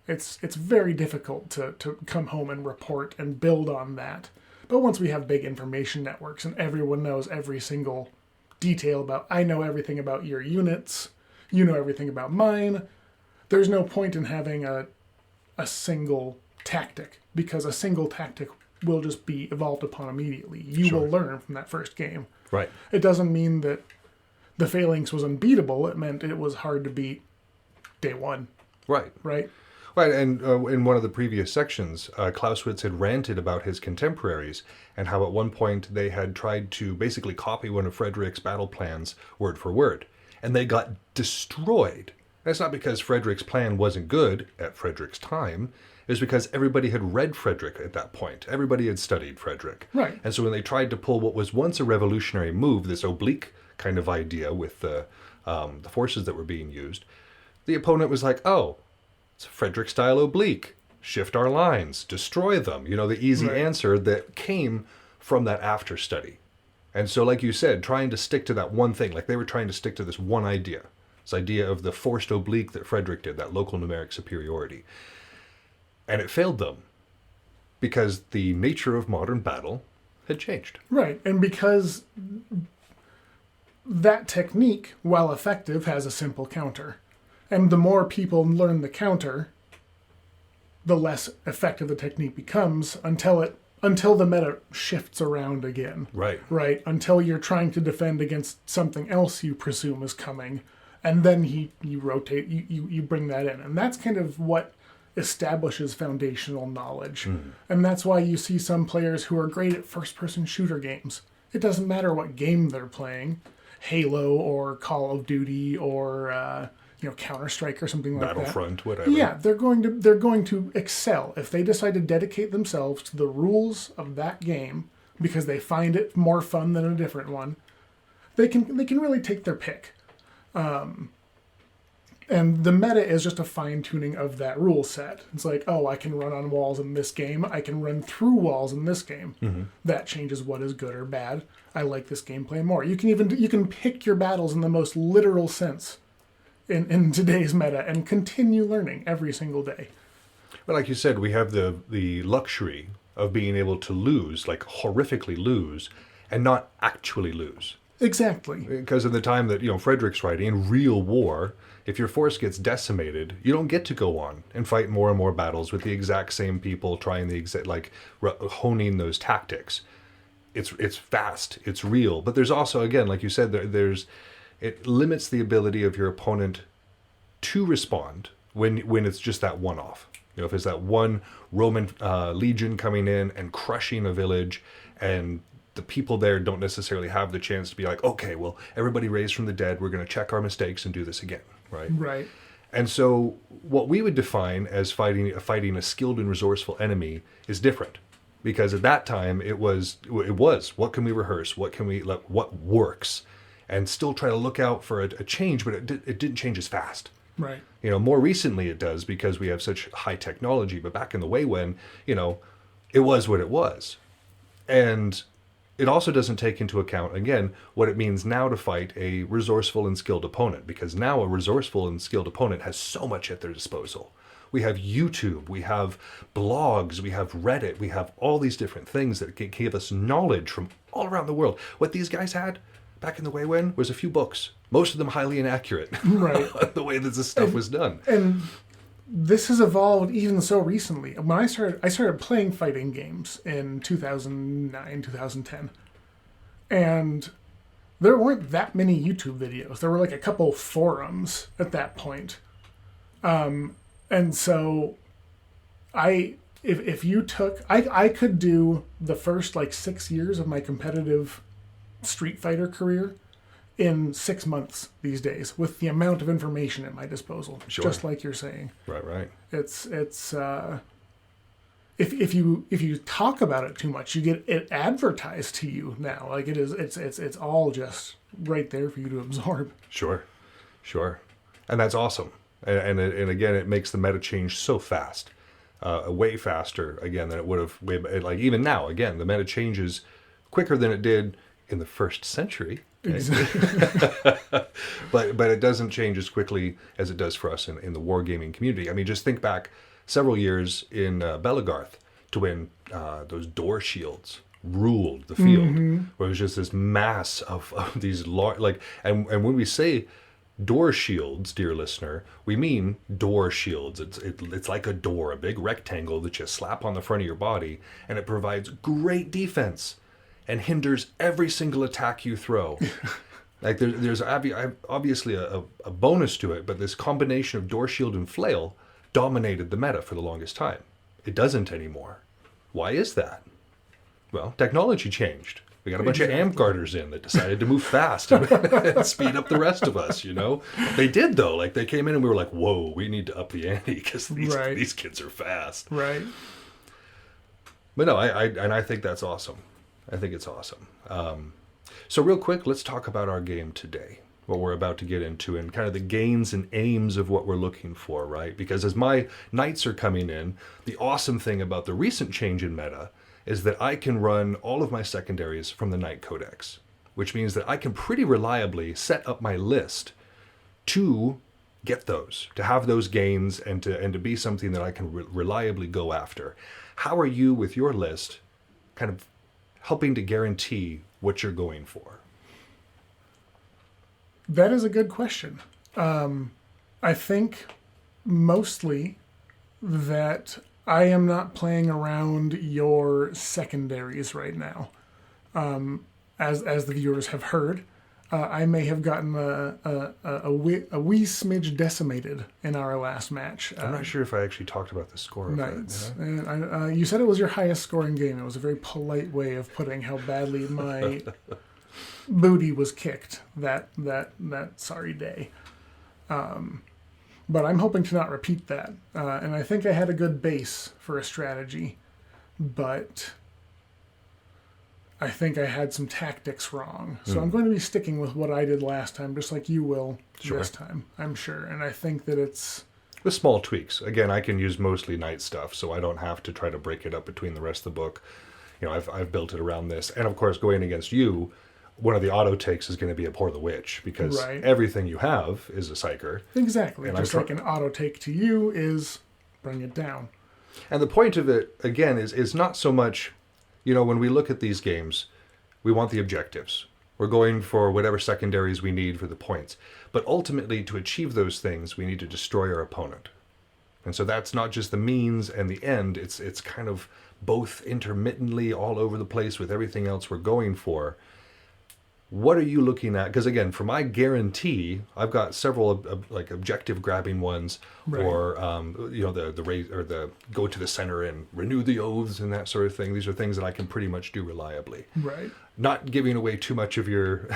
it's very difficult to come home and report and build on that. But once we have big information networks and everyone knows every single detail about, I know everything about your units, you know everything about mine, there's no point in having a single tactic, because a single tactic will just be evolved upon immediately. You will learn from that first game. Right. It doesn't mean that the phalanx was unbeatable. It meant it was hard to beat day one. Right. Right. Right, and in one of the previous sections, Clausewitz had ranted about his contemporaries and how at one point they had tried to basically copy one of Frederick's battle plans word for word, and they got destroyed. That's not because Frederick's plan wasn't good at Frederick's time. It was because everybody had read Frederick at that point. Everybody had studied Frederick. Right. And so when they tried to pull what was once a revolutionary move, this oblique kind of idea with the forces that were being used, the opponent was like, oh, it's a Frederick-style oblique. Shift our lines. Destroy them. The easy answer that came from that after study. And so, like you said, trying to stick to that one thing, like they were trying to stick to this one idea. This idea of the forced oblique that Frederick did, that local numeric superiority. And it failed them because the nature of modern battle had changed. Right, and because that technique, while effective, has a simple counter. And the more people learn the counter, the less effective the technique becomes until the meta shifts around again. Right. Right, until you're trying to defend against something else you presume is coming. And then you rotate, you bring that in. And that's kind of what establishes foundational knowledge. Mm. And that's why you see some players who are great at first-person shooter games. It doesn't matter what game they're playing, Halo or Call of Duty or Counter-Strike or something like that. Battlefront, whatever. Yeah, they're going to excel if they decide to dedicate themselves to the rules of that game because they find it more fun than a different one. They can really take their pick. And the meta is just a fine-tuning of that rule set. It's like, oh, I can run on walls in this game. I can run through walls in this game. Mm-hmm. That changes what is good or bad. I like this gameplay more. You can pick your battles in the most literal sense in today's meta and continue learning every single day. But like you said, we have the luxury of being able to lose, like horrifically lose, and not actually lose. Exactly. Because in the time that Frederick's writing, in real war, if your force gets decimated, you don't get to go on and fight more and more battles with the exact same people trying honing those tactics. It's fast, it's real, but there's also, again, like you said, it limits the ability of your opponent to respond when it's just that one-off. If it's that one Roman legion coming in and crushing a village, and the people there don't necessarily have the chance to be like, okay, well, everybody raised from the dead, we're going to check our mistakes and do this again, right? Right. And so what we would define as fighting a skilled and resourceful enemy is different. Because at that time, it was what can we rehearse? What works? And still try to look out for a change, but it didn't change as fast. Right. More recently it does because we have such high technology, but back in the way when, it was what it was. And it also doesn't take into account, again, what it means now to fight a resourceful and skilled opponent, because now a resourceful and skilled opponent has so much at their disposal. We have YouTube, we have blogs, we have Reddit, we have all these different things that can give us knowledge from all around the world. What these guys had back in the way when was a few books, most of them highly inaccurate. Right. The way that this stuff was done. And this has evolved even so recently. When I started playing fighting games in 2009, 2010, and there weren't that many YouTube videos. There were like a couple forums at that point. And so I could do the first 6 years of my competitive Street Fighter career in 6 months these days with the amount of information at my disposal. Sure. Just like you're saying. Right. It's if you talk about it too much, you get it advertised to you now. Like it's all just right there for you to absorb. Sure. And that's awesome. And again, it makes the meta change so fast, way faster again than it would have. Like even now, again, the meta changes quicker than it did in the first century. Exactly. but it doesn't change as quickly as it does for us in the wargaming community. I mean, just think back several years in Belagarth to when those door shields ruled the field, where it was just this mass of these large, like, and when we say door shields, dear listener, we mean door shields. It's like a door, a big rectangle that you slap on the front of your body, and it provides great defense and hinders every single attack you throw. Like there's obviously a bonus to it, but this combination of door shield and flail dominated the meta for the longest time. It doesn't anymore. Why is that? Well, technology changed. We got a bunch of Amgarters in that decided to move fast and speed up the rest of us, you know? They did, though. Like, they came in and we were like, whoa, we need to up the ante because these kids are fast. Right. But no, I think that's awesome. I think it's awesome. So real quick, let's talk about our game today, what we're about to get into, and kind of the gains and aims of what we're looking for, right? Because as my knights are coming in, the awesome thing about the recent change in meta is that I can run all of my secondaries from the Knight Codex, which means that I can pretty reliably set up my list to get those, to have those gains, and to be something that I can reliably go after. How are you with your list kind of helping to guarantee what you're going for? That is a good question. I think mostly that I am not playing around your secondaries right now. As the viewers have heard, I may have gotten a wee smidge decimated in our last match. I'm not sure if I actually talked about the score of Knights. that. You know? And you said it was your highest scoring game. It was a very polite way of putting how badly my booty was kicked that sorry day. But I'm hoping to not repeat that. And I think I had a good base for a strategy, but I think I had some tactics wrong. So I'm going to be sticking with what I did last time, just like you will this time, I'm sure. And I think that it's... with small tweaks. Again, I can use mostly knight stuff, so I don't have to try to break it up between the rest of the book. You know, I've built it around this. And of course, going against you, one of the auto takes is going to be Abhor the Witch, because everything you have is a psyker. Exactly. And just like an auto take to you is bring it down. And the point of it, again, is not so much, you know, when we look at these games, we want the objectives. We're going for whatever secondaries we need for the points. But ultimately, to achieve those things, we need to destroy our opponent. And so that's not just the means and the end. It's kind of both intermittently all over the place with everything else we're going for. What are you looking at? Because again, for my guarantee, I've got several like objective grabbing ones, or you know, the raise, or the go to the center and renew the oaths and that sort of thing. These are things that I can pretty much do reliably. Right. Not giving away too much of your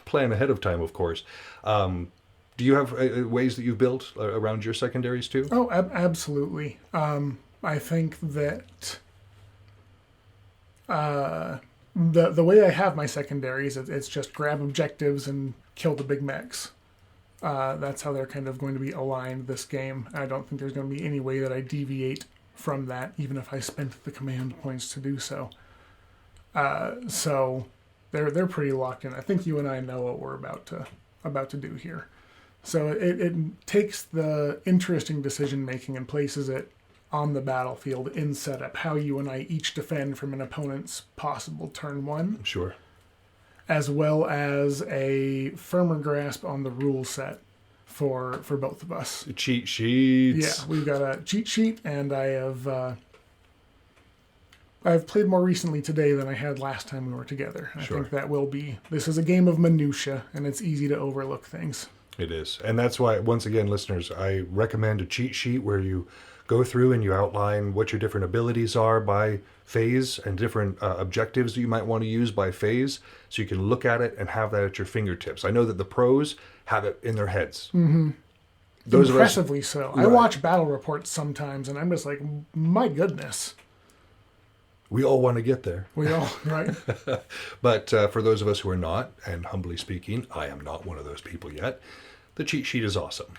plan ahead of time, of course. Do you have ways that you've built around your secondaries too? Oh, absolutely. I think that the way I have my secondaries, it's just grab objectives and kill the big mechs. That's how they're kind of going to be aligned this game. I don't think there's going to be any way that I deviate from that, even if I spent the command points to do so. So they're pretty locked in. I think you and I know what we're about to do here. So it takes the interesting decision making and places it on the battlefield in setup, how you and I each defend from an opponent's possible turn one. Sure. As well as a firmer grasp on the rule set for both of us. Cheat sheets. Yeah, we've got a cheat sheet, and I've played more recently today than I had last time we were together. I think that will be... This is a game of minutia, and it's easy to overlook things. It is. And that's why, once again, listeners, I recommend a cheat sheet where you go through and you outline what your different abilities are by phase and different objectives that you might want to use by phase, so you can look at it and have that at your fingertips. I know that the pros have it in their heads. Mm-hmm. Those Impressively so. Right. I watch battle reports sometimes, and I'm just like, my goodness. We all want to get there. We all, right? But for those of us who are not, and humbly speaking, I am not one of those people yet, the cheat sheet is awesome.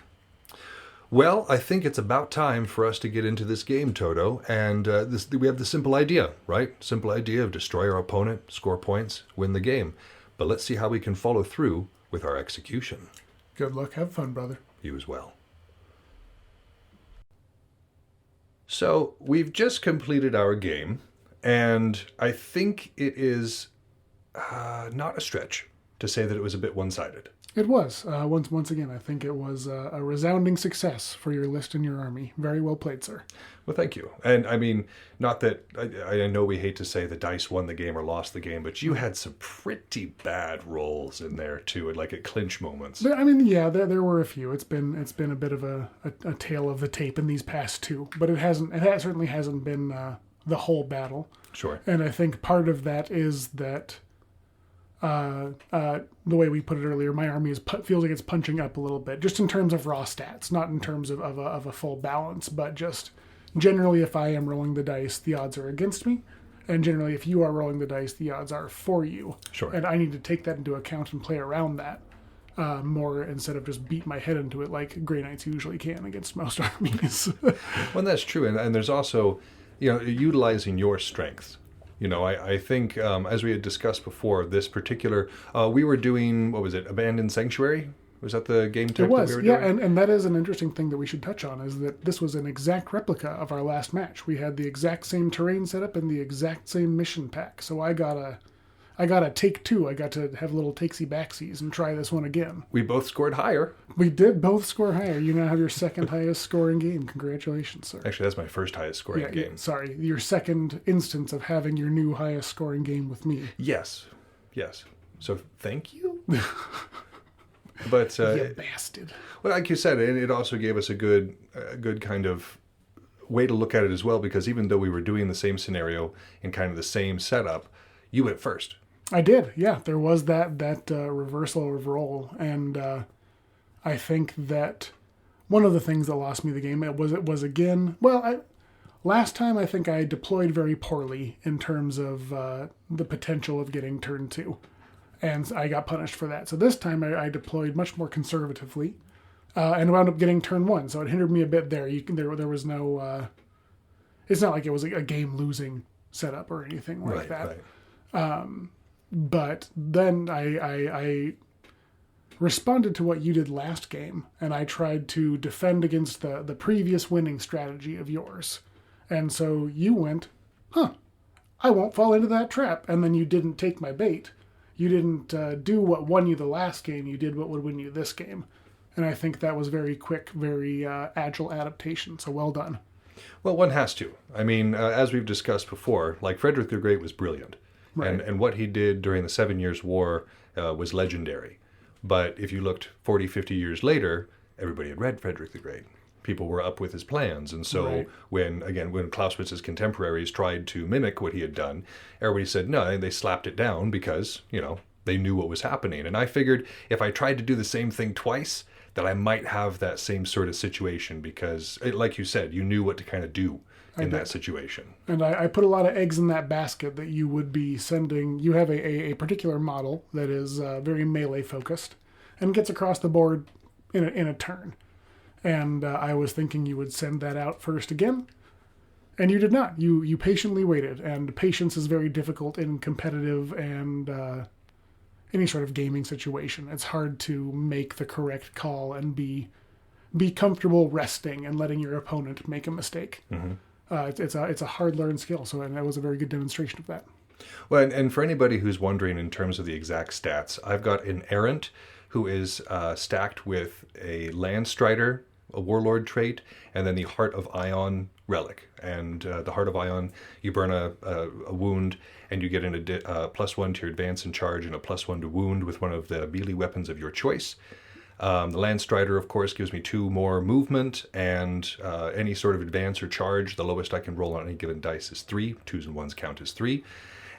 Well, I think it's about time for us to get into this game, Todo. And we have the simple idea, right? Simple idea of destroy our opponent, score points, win the game. But let's see how we can follow through with our execution. Good luck. Have fun, brother. You as well. So, we've just completed our game, and I think it is not a stretch to say that it was a bit one-sided. It was. Once again, I think it was a resounding success for your list and your army. Very well played, sir. Well, thank you. And I mean, not that I know we hate to say the dice won the game or lost the game, but you had some pretty bad rolls in there too, like at clinch moments. I mean, yeah, there were a few. It's been a bit of a tale of the tape in these past two, but it certainly hasn't been the whole battle. Sure. And I think part of that is that. The way we put it earlier, my army feels like it's punching up a little bit, just in terms of raw stats, not in terms of a full balance, but just generally if I am rolling the dice, the odds are against me, and generally if you are rolling the dice, the odds are for you. Sure. And I need to take that into account and play around that more instead of just beat my head into it like Grey Knights usually can against most armies. Well, that's true, and there's also, utilizing your strengths. I think, as we had discussed before, this particular, we were doing, what was it, Abandoned Sanctuary? Was that the game type it was, that we were doing? Yeah, and that is an interesting thing that we should touch on, is that this was an exact replica of our last match. We had the exact same terrain set up and the exact same mission pack. So I got a take two. I got to have little takesy-backsies and try this one again. We both scored higher. We did both score higher. You now have your second highest scoring game. Congratulations, sir. Actually, that's my first highest scoring game. Sorry, your second instance of having your new highest scoring game with me. Yes. So thank you. But you bastard. Well, like you said, it also gave us a good kind of way to look at it as well, because even though we were doing the same scenario in kind of the same setup, you went first. I did, yeah. There was that reversal of role, and I think that one of the things that lost me the game was again. Well, last time I think I deployed very poorly in terms of the potential of getting turn 2, and I got punished for that. So this time I deployed much more conservatively, and wound up getting turn 1. So it hindered me a bit there. There was no. It's not like it was a game losing setup or anything like that. Right. But then I responded to what you did last game, and I tried to defend against the previous winning strategy of yours. And so you went, I won't fall into that trap. And then you didn't take my bait. You didn't do what won you the last game. You did what would win you this game. And I think that was very quick, very agile adaptation. So well done. Well, one has to. I mean, as we've discussed before, like Frederick the Great was brilliant. Right. And what he did during the 7 Years' War was legendary. But if you looked 40, 50 years later, everybody had read Frederick the Great. People were up with his plans. And so when Clausewitz's contemporaries tried to mimic what he had done, everybody said no, and they slapped it down because, they knew what was happening. And I figured if I tried to do the same thing twice, that I might have that same sort of situation because, like you said, you knew what to kind of do in that situation. And I put a lot of eggs in that basket that you would be sending. You have a particular model that is very melee focused and gets across the board in a turn. And I was thinking you would send that out first again, and you did not. You patiently waited, and patience is very difficult in competitive and any sort of gaming situation. It's hard to make the correct call and be comfortable resting and letting your opponent make a mistake. Mm-hmm. It's a hard-learned skill, and that was a very good demonstration of that. Well, and for anybody who's wondering in terms of the exact stats, I've got an errant who is stacked with a Landstrider, a Warlord trait, and then the Heart of Ion relic. And the Heart of Ion, you burn a wound, and you get a +1 to your advance and charge and a +1 to wound with one of the melee weapons of your choice. The Landstrider, of course, gives me 2 more movement, and any sort of advance or charge, the lowest I can roll on any given dice is 3. 2s and 1s count as 3.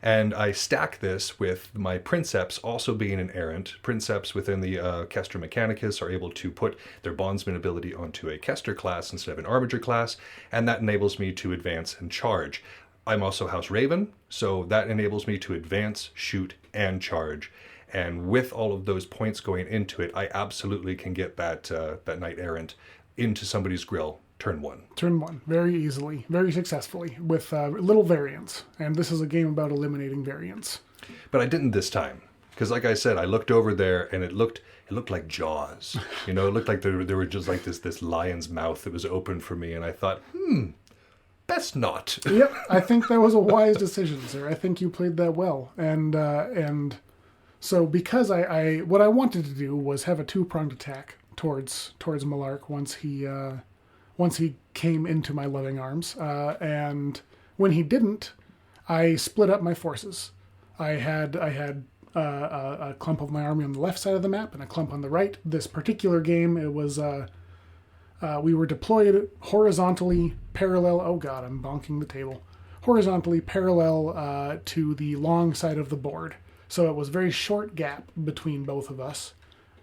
And I stack this with my Princeps also being an errant. Princeps within the Kestra Mechanicus are able to put their Bondsman ability onto a Kester class instead of an Armiger class, and that enables me to advance and charge. I'm also House Raven, so that enables me to advance, shoot, and charge. And with all of those points going into it, I absolutely can get that Knight Errant into somebody's grill turn 1. Turn 1, very easily, very successfully, with little variance. And this is a game about eliminating variance. But I didn't this time, because like I said, I looked over there and it looked like Jaws. It looked like there were just like this lion's mouth that was open for me, and I thought, best not. Yep, I think that was a wise decision, sir. I think you played that well, and so because I what I wanted to do was have a 2-pronged attack towards Malark once he came into my loving arms, and when he didn't, I split up my forces. I had a clump of my army on the left side of the map and a clump on the right. This particular game, it was we were deployed horizontally parallel. Oh God, I'm bonking the table. Horizontally parallel to the long side of the board. So it was a very short gap between both of us.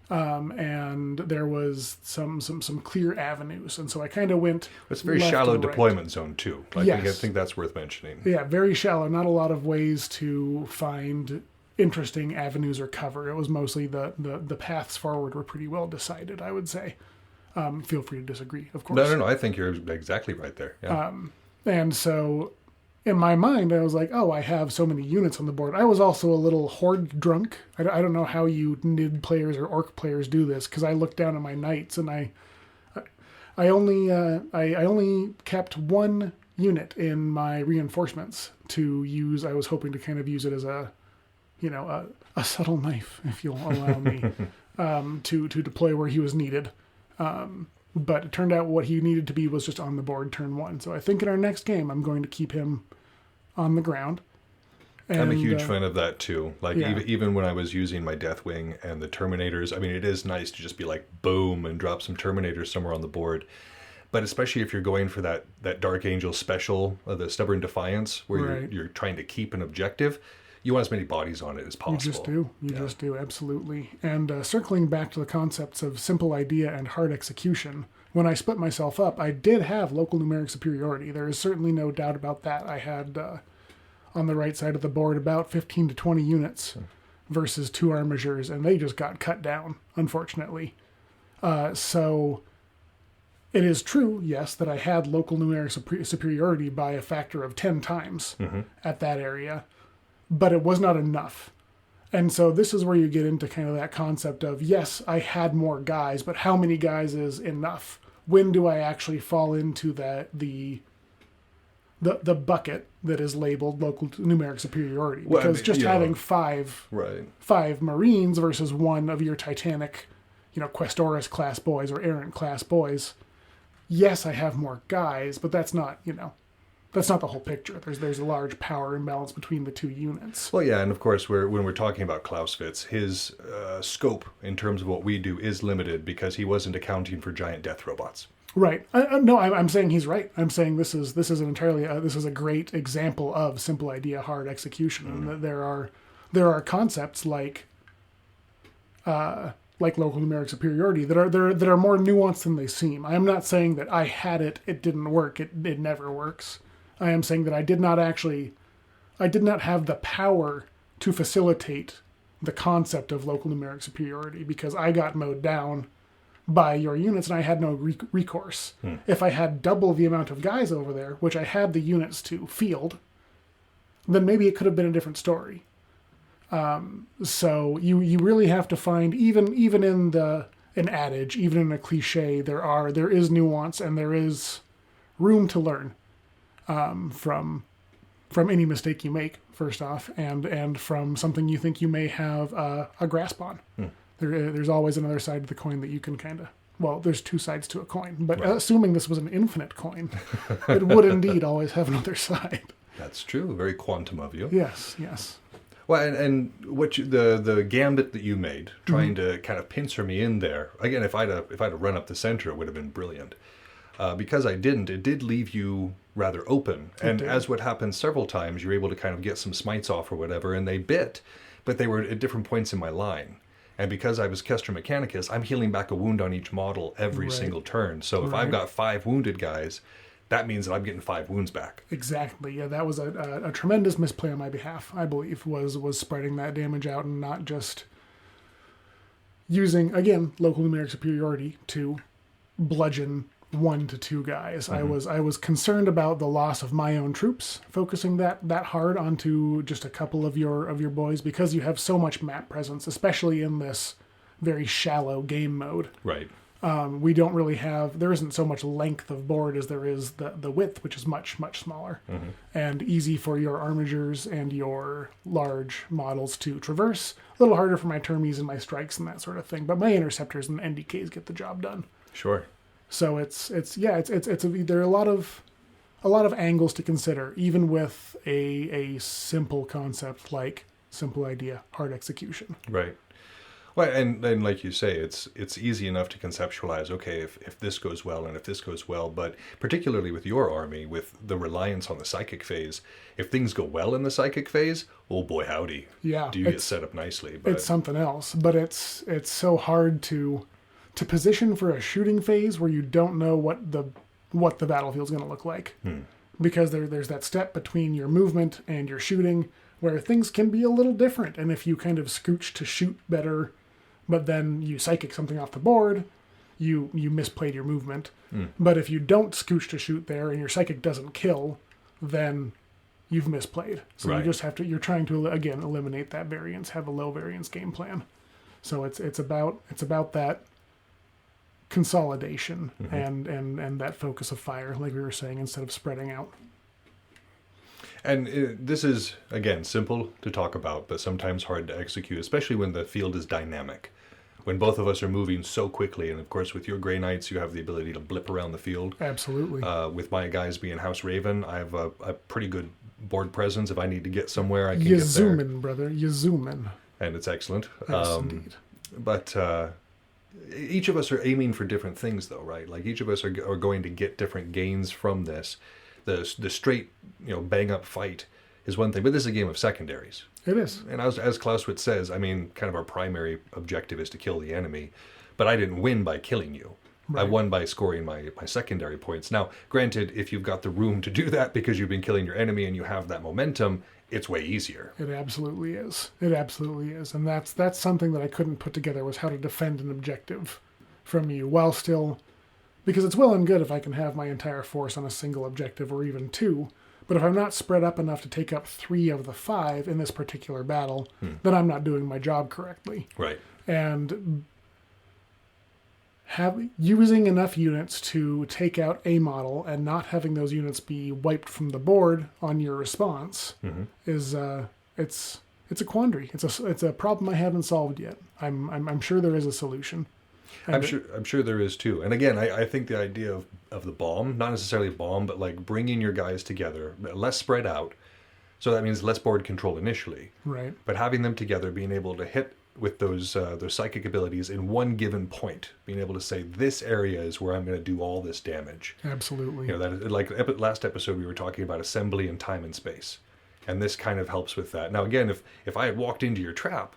And there was some clear avenues, and so I kind of went. It's a very left shallow and right. deployment zone too. Yes. I think that's worth mentioning. Yeah, very shallow. Not a lot of ways to find interesting avenues or cover. It was mostly the paths forward were pretty well decided, I would say. Feel free to disagree, of course. No. I think you're exactly right there. Yeah. And so, in my mind, I was like, oh, I have so many units on the board. I was also a little horde drunk. I don't know how you Nid players or Orc players do this, because I looked down at my knights and I only kept 1 unit in my reinforcements to use. I was hoping to kind of use it as a subtle knife, if you'll allow me, to deploy where he was needed. But it turned out what he needed to be was just on the board turn 1. So I think in our next game, I'm going to keep him on the ground. And, I'm a huge fan of that too. Yeah. Even when I was using my Deathwing and the Terminators, I mean, it is nice to just be like, boom, and drop some Terminators somewhere on the board. But especially if you're going for that Dark Angel special, the Stubborn Defiance, where Right. you're trying to keep an objective, you want as many bodies on it as possible. You just do, absolutely. And circling back to the concepts of simple idea and hard execution, when I split myself up, I did have local numeric superiority. There is certainly no doubt about that. I had, on the right side of the board, about 15 to 20 units versus 2 armigers, and they just got cut down, unfortunately. So it is true, yes, that I had local numeric superiority by a factor of 10 times at that area, but it was not enough. And so this is where you get into kind of that concept of, yes, I had more guys, but how many guys is enough? When do I actually fall into the bucket that is labeled local numeric superiority? Because having five Marines versus 1 of your Titanic, Questoris class boys or Errant class boys, yes, I have more guys, but that's not, that's not the whole picture. There's a large power imbalance between the 2 units. Well, yeah, and of course, when we're talking about Clausewitz, his scope in terms of what we do is limited because he wasn't accounting for giant death robots. Right. I'm saying he's right. I'm saying this is a great example of simple idea, hard execution. And that there are concepts like local numeric superiority that are more nuanced than they seem. I am not saying that I had it didn't work, it never works. I am saying that I did not have the power to facilitate the concept of local numeric superiority because I got mowed down by your units and I had no recourse. If I had double the amount of guys over there, which I had the units to field, then maybe it could have been a different story. So you really have to find, even in an adage, even in a cliche, there is nuance and there is room to learn from any mistake you make, first off, and from something you think you may have a grasp on. There's always another side of the coin that you can there's 2 sides to a coin, but assuming this was an infinite coin, it would indeed always have another side. That's true. Very quantum of you. Yes. Well, and the gambit that you made, trying to kind of pincer me in there. Again, if I'd have run up the center, it would have been brilliant. Because I didn't, it did leave you rather open. And as what happened several times, you're able to kind of get some smites off or whatever, and they bit, but they were at different points in my line. And because I was Kestra Mechanicus, I'm healing back a wound on each model every single turn. So if I've got 5 wounded guys, that means that I'm getting 5 wounds back. Exactly. Yeah, that was a tremendous misplay on my behalf, I believe, was spreading that damage out and not just using, again, local numeric superiority to bludgeon 1 to 2 guys. Mm-hmm. I was concerned about the loss of my own troops, focusing that hard onto just a couple of your boys, because you have so much map presence, especially in this very shallow game mode. Right. We don't really have, there isn't so much length of board as there is the width, which is much, much smaller, and easy for your armigers and your large models to traverse. A little harder for my termies and my strikes and that sort of thing, but my interceptors and NDKs get the job done. Sure. So there are a lot of angles to consider, even with a simple concept like simple idea, hard execution. Right. Well, and like you say, it's easy enough to conceptualize, okay, if this goes well and if this goes well, but particularly with your army, with the reliance on the psychic phase, if things go well in the psychic phase, oh boy howdy. Yeah. Do you get set up nicely. But it's something else, but it's so hard to position for a shooting phase where you don't know what the battlefield's going to look like. Because there's that step between your movement and your shooting where things can be a little different, and if you kind of scooch to shoot better, but then you psychic something off the board, you misplayed your movement. But if you don't scooch to shoot there and your psychic doesn't kill, then you've misplayed. So you just have to, you're trying to, again, eliminate that variance, have a low variance game plan. So it's about that consolidation and that focus of fire, like we were saying, instead of spreading out. And this is, again, simple to talk about, but sometimes hard to execute, especially when the field is dynamic. When both of us are moving so quickly, and of course with your Grey Knights, you have the ability to blip around the field. Absolutely. With my guys being House Raven, I have a pretty good board presence. If I need to get somewhere, I can get there. You zoom in, brother. You zoom in. And it's excellent. Yes, indeed. But each of us are aiming for different things, though, right? Like each of us are going to get different gains from this. The straight, bang up fight is one thing, but this is a game of secondaries. It is. And as Clausewitz says, I mean, kind of our primary objective is to kill the enemy, but I didn't win by killing you. Right. I won by scoring my secondary points. Now, granted, if you've got the room to do that because you've been killing your enemy and you have that momentum, it's way easier. It absolutely is. It absolutely is. And that's something that I couldn't put together, was how to defend an objective from you while still... Because it's well and good if I can have my entire force on a single objective or even 2, but if I'm not spread up enough to take up 3 of the 5 in this particular battle, then I'm not doing my job correctly. Right. And using enough units to take out a model and not having those units be wiped from the board on your response is it's a quandary. It's a problem I haven't solved yet. I'm sure there is a solution. I'm sure there is too. And again, I think the idea of the bomb, not necessarily a bomb, but like bringing your guys together, less spread out. So that means less board control initially. Right. But having them together, being able to hit with those psychic abilities in one given point, being able to say, this area is where I'm going to do all this damage. Absolutely. That like last episode we were talking about assembly and time and space. And this kind of helps with that. Now again, if I had walked into your trap,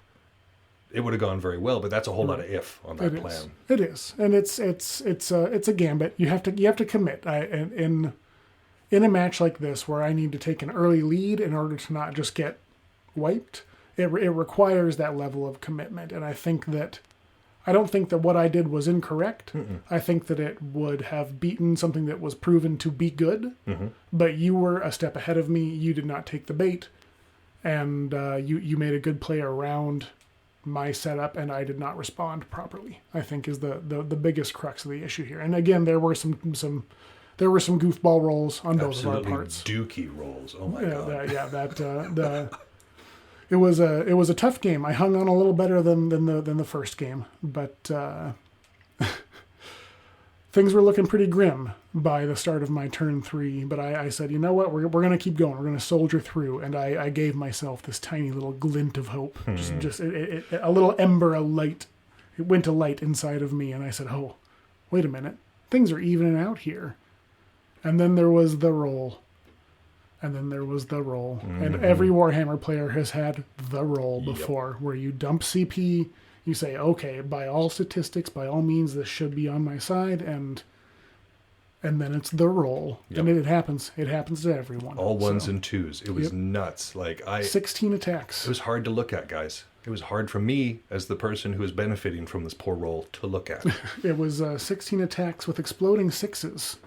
it would have gone very well, but that's a whole lot of if on that plan. It is, and it's a gambit. You have to commit. In a match like this, where I need to take an early lead in order to not just get wiped, it requires that level of commitment. And I don't think that what I did was incorrect. I think that it would have beaten something that was proven to be good. But you were a step ahead of me. You did not take the bait, and you made a good play around my setup, and I did not respond properly, I think is the biggest crux of the issue here. And again, there were some goofball rolls on both of our parts. Dookie rolls. Oh my god. It was a tough game. I hung on a little better than the first game, but things were looking pretty grim by the start of my turn 3, but I said, you know what, we're going to keep going. We're going to soldier through. And I gave myself this tiny little glint of hope, just a little ember, a light. It went a light inside of me, and I said, oh, wait a minute. Things are evening out here. And then there was the roll. And then there was the roll. And every Warhammer player has had the roll before, where you dump CP, you say, okay, by all statistics, by all means, this should be on my side, and then it's the roll. And it happens. It happens to everyone. All ones and twos. It was nuts. 16 attacks. It was hard to look at, guys. It was hard for me, as the person who is benefiting from this poor roll, to look at. It was 16 attacks with exploding 6s.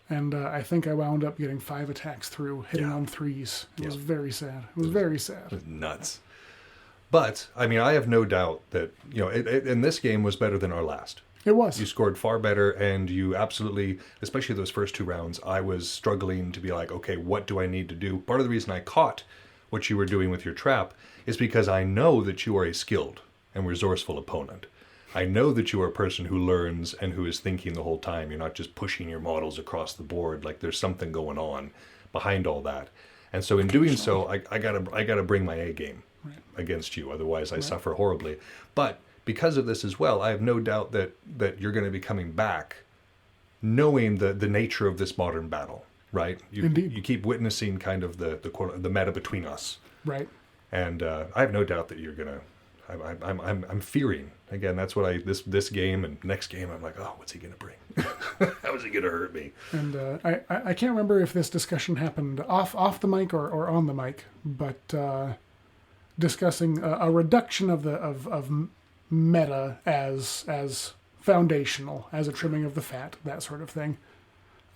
And I think I wound up getting 5 attacks through, hitting on 3s. It was very sad. It was very sad. It was nuts. But, I mean, I have no doubt that, and this game was better than our last. It was. You scored far better, and you absolutely, especially those first 2 rounds, I was struggling to be like, okay, what do I need to do? Part of the reason I caught what you were doing with your trap is because I know that you are a skilled and resourceful opponent. I know that you are a person who learns and who is thinking the whole time. You're not just pushing your models across the board. Like, there's something going on behind all that. And so in doing so, I gotta bring my A game against you. Otherwise, I suffer horribly. But because of this as well, I have no doubt that you're going to be coming back knowing the nature of this modern battle, right? Indeed. You keep witnessing kind of the meta between us. Right. And I have no doubt that you're going to... I'm fearing. Again, that's what this game and next game, I'm like, oh, what's he going to bring? How is he going to hurt me? And I can't remember if this discussion happened off the mic or on the mic, but discussing a reduction of meta as foundational, as a trimming of the fat, that sort of thing.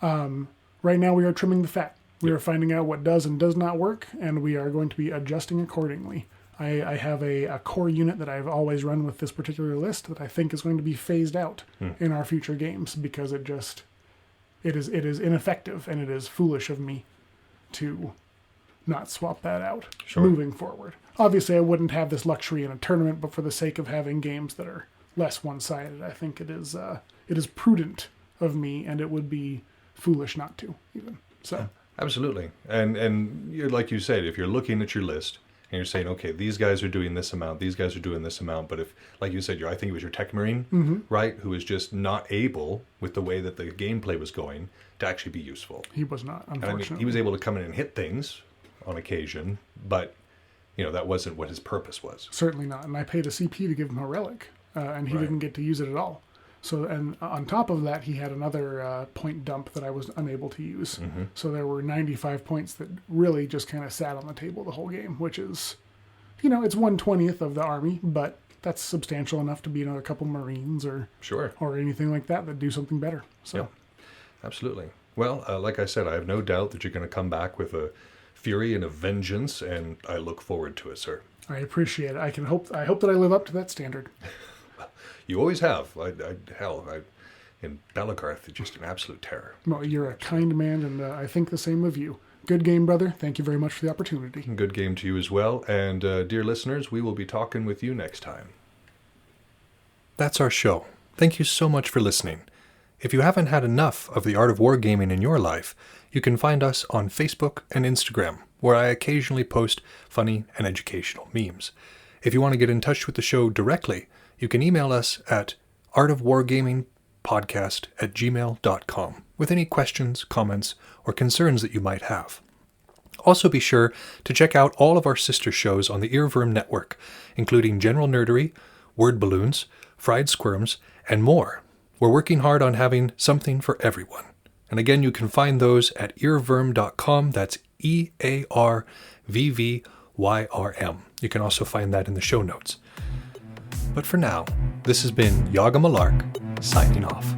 Right now we are trimming the fat. We are finding out what does and does not work, and we are going to be adjusting accordingly. I have a core unit that I've always run with this particular list that I think is going to be phased out in our future games because it is ineffective, and it is foolish of me to not swap that out moving forward. Obviously, I wouldn't have this luxury in a tournament, but for the sake of having games that are less one-sided, I think it is prudent of me, and it would be foolish not to, even. So absolutely. And you're, like you said, if you're looking at your list and you're saying, okay, these guys are doing this amount, these guys are doing this amount, but if, like you said, I think it was your Tech Marine, right, who was just not able, with the way that the gameplay was going, to actually be useful. He was not, unfortunately. I mean, he was able to come in and hit things on occasion, but that wasn't what his purpose was. Certainly not. And I paid a CP to give him a relic, and he didn't get to use it at all. So, and on top of that, he had another point dump that I was unable to use. So there were 95 points that really just kind of sat on the table the whole game, which is, it's 1/20th of the army, but that's substantial enough to beat a couple Marines or anything like that do something better. So, yeah, absolutely. Well, like I said, I have no doubt that you're going to come back with a fury and a vengeance, and I look forward to it, sir. I appreciate it. I hope that I live up to that standard. You always have. In Malark, it's just an absolute terror. Well, you're a kind man, and I think the same of you. Good game, brother. Thank you very much for the opportunity. Good game to you as well. And dear listeners, we will be talking with you next time. That's our show. Thank you so much for listening. If you haven't had enough of the art of wargaming in your life, you can find us on Facebook and Instagram, where I occasionally post funny and educational memes. If you want to get in touch with the show directly, you can email us at artofwargamingpodcast@gmail.com with any questions, comments, or concerns that you might have. Also be sure to check out all of our sister shows on the Earworm Network, including General Nerdery, Word Balloons, Fried Squirms, and more. We're working hard on having something for everyone. And again, you can find those at earworm.com. That's EARVVYRM. You can also find that in the show notes. But for now, this has been Yaga Malark, signing off.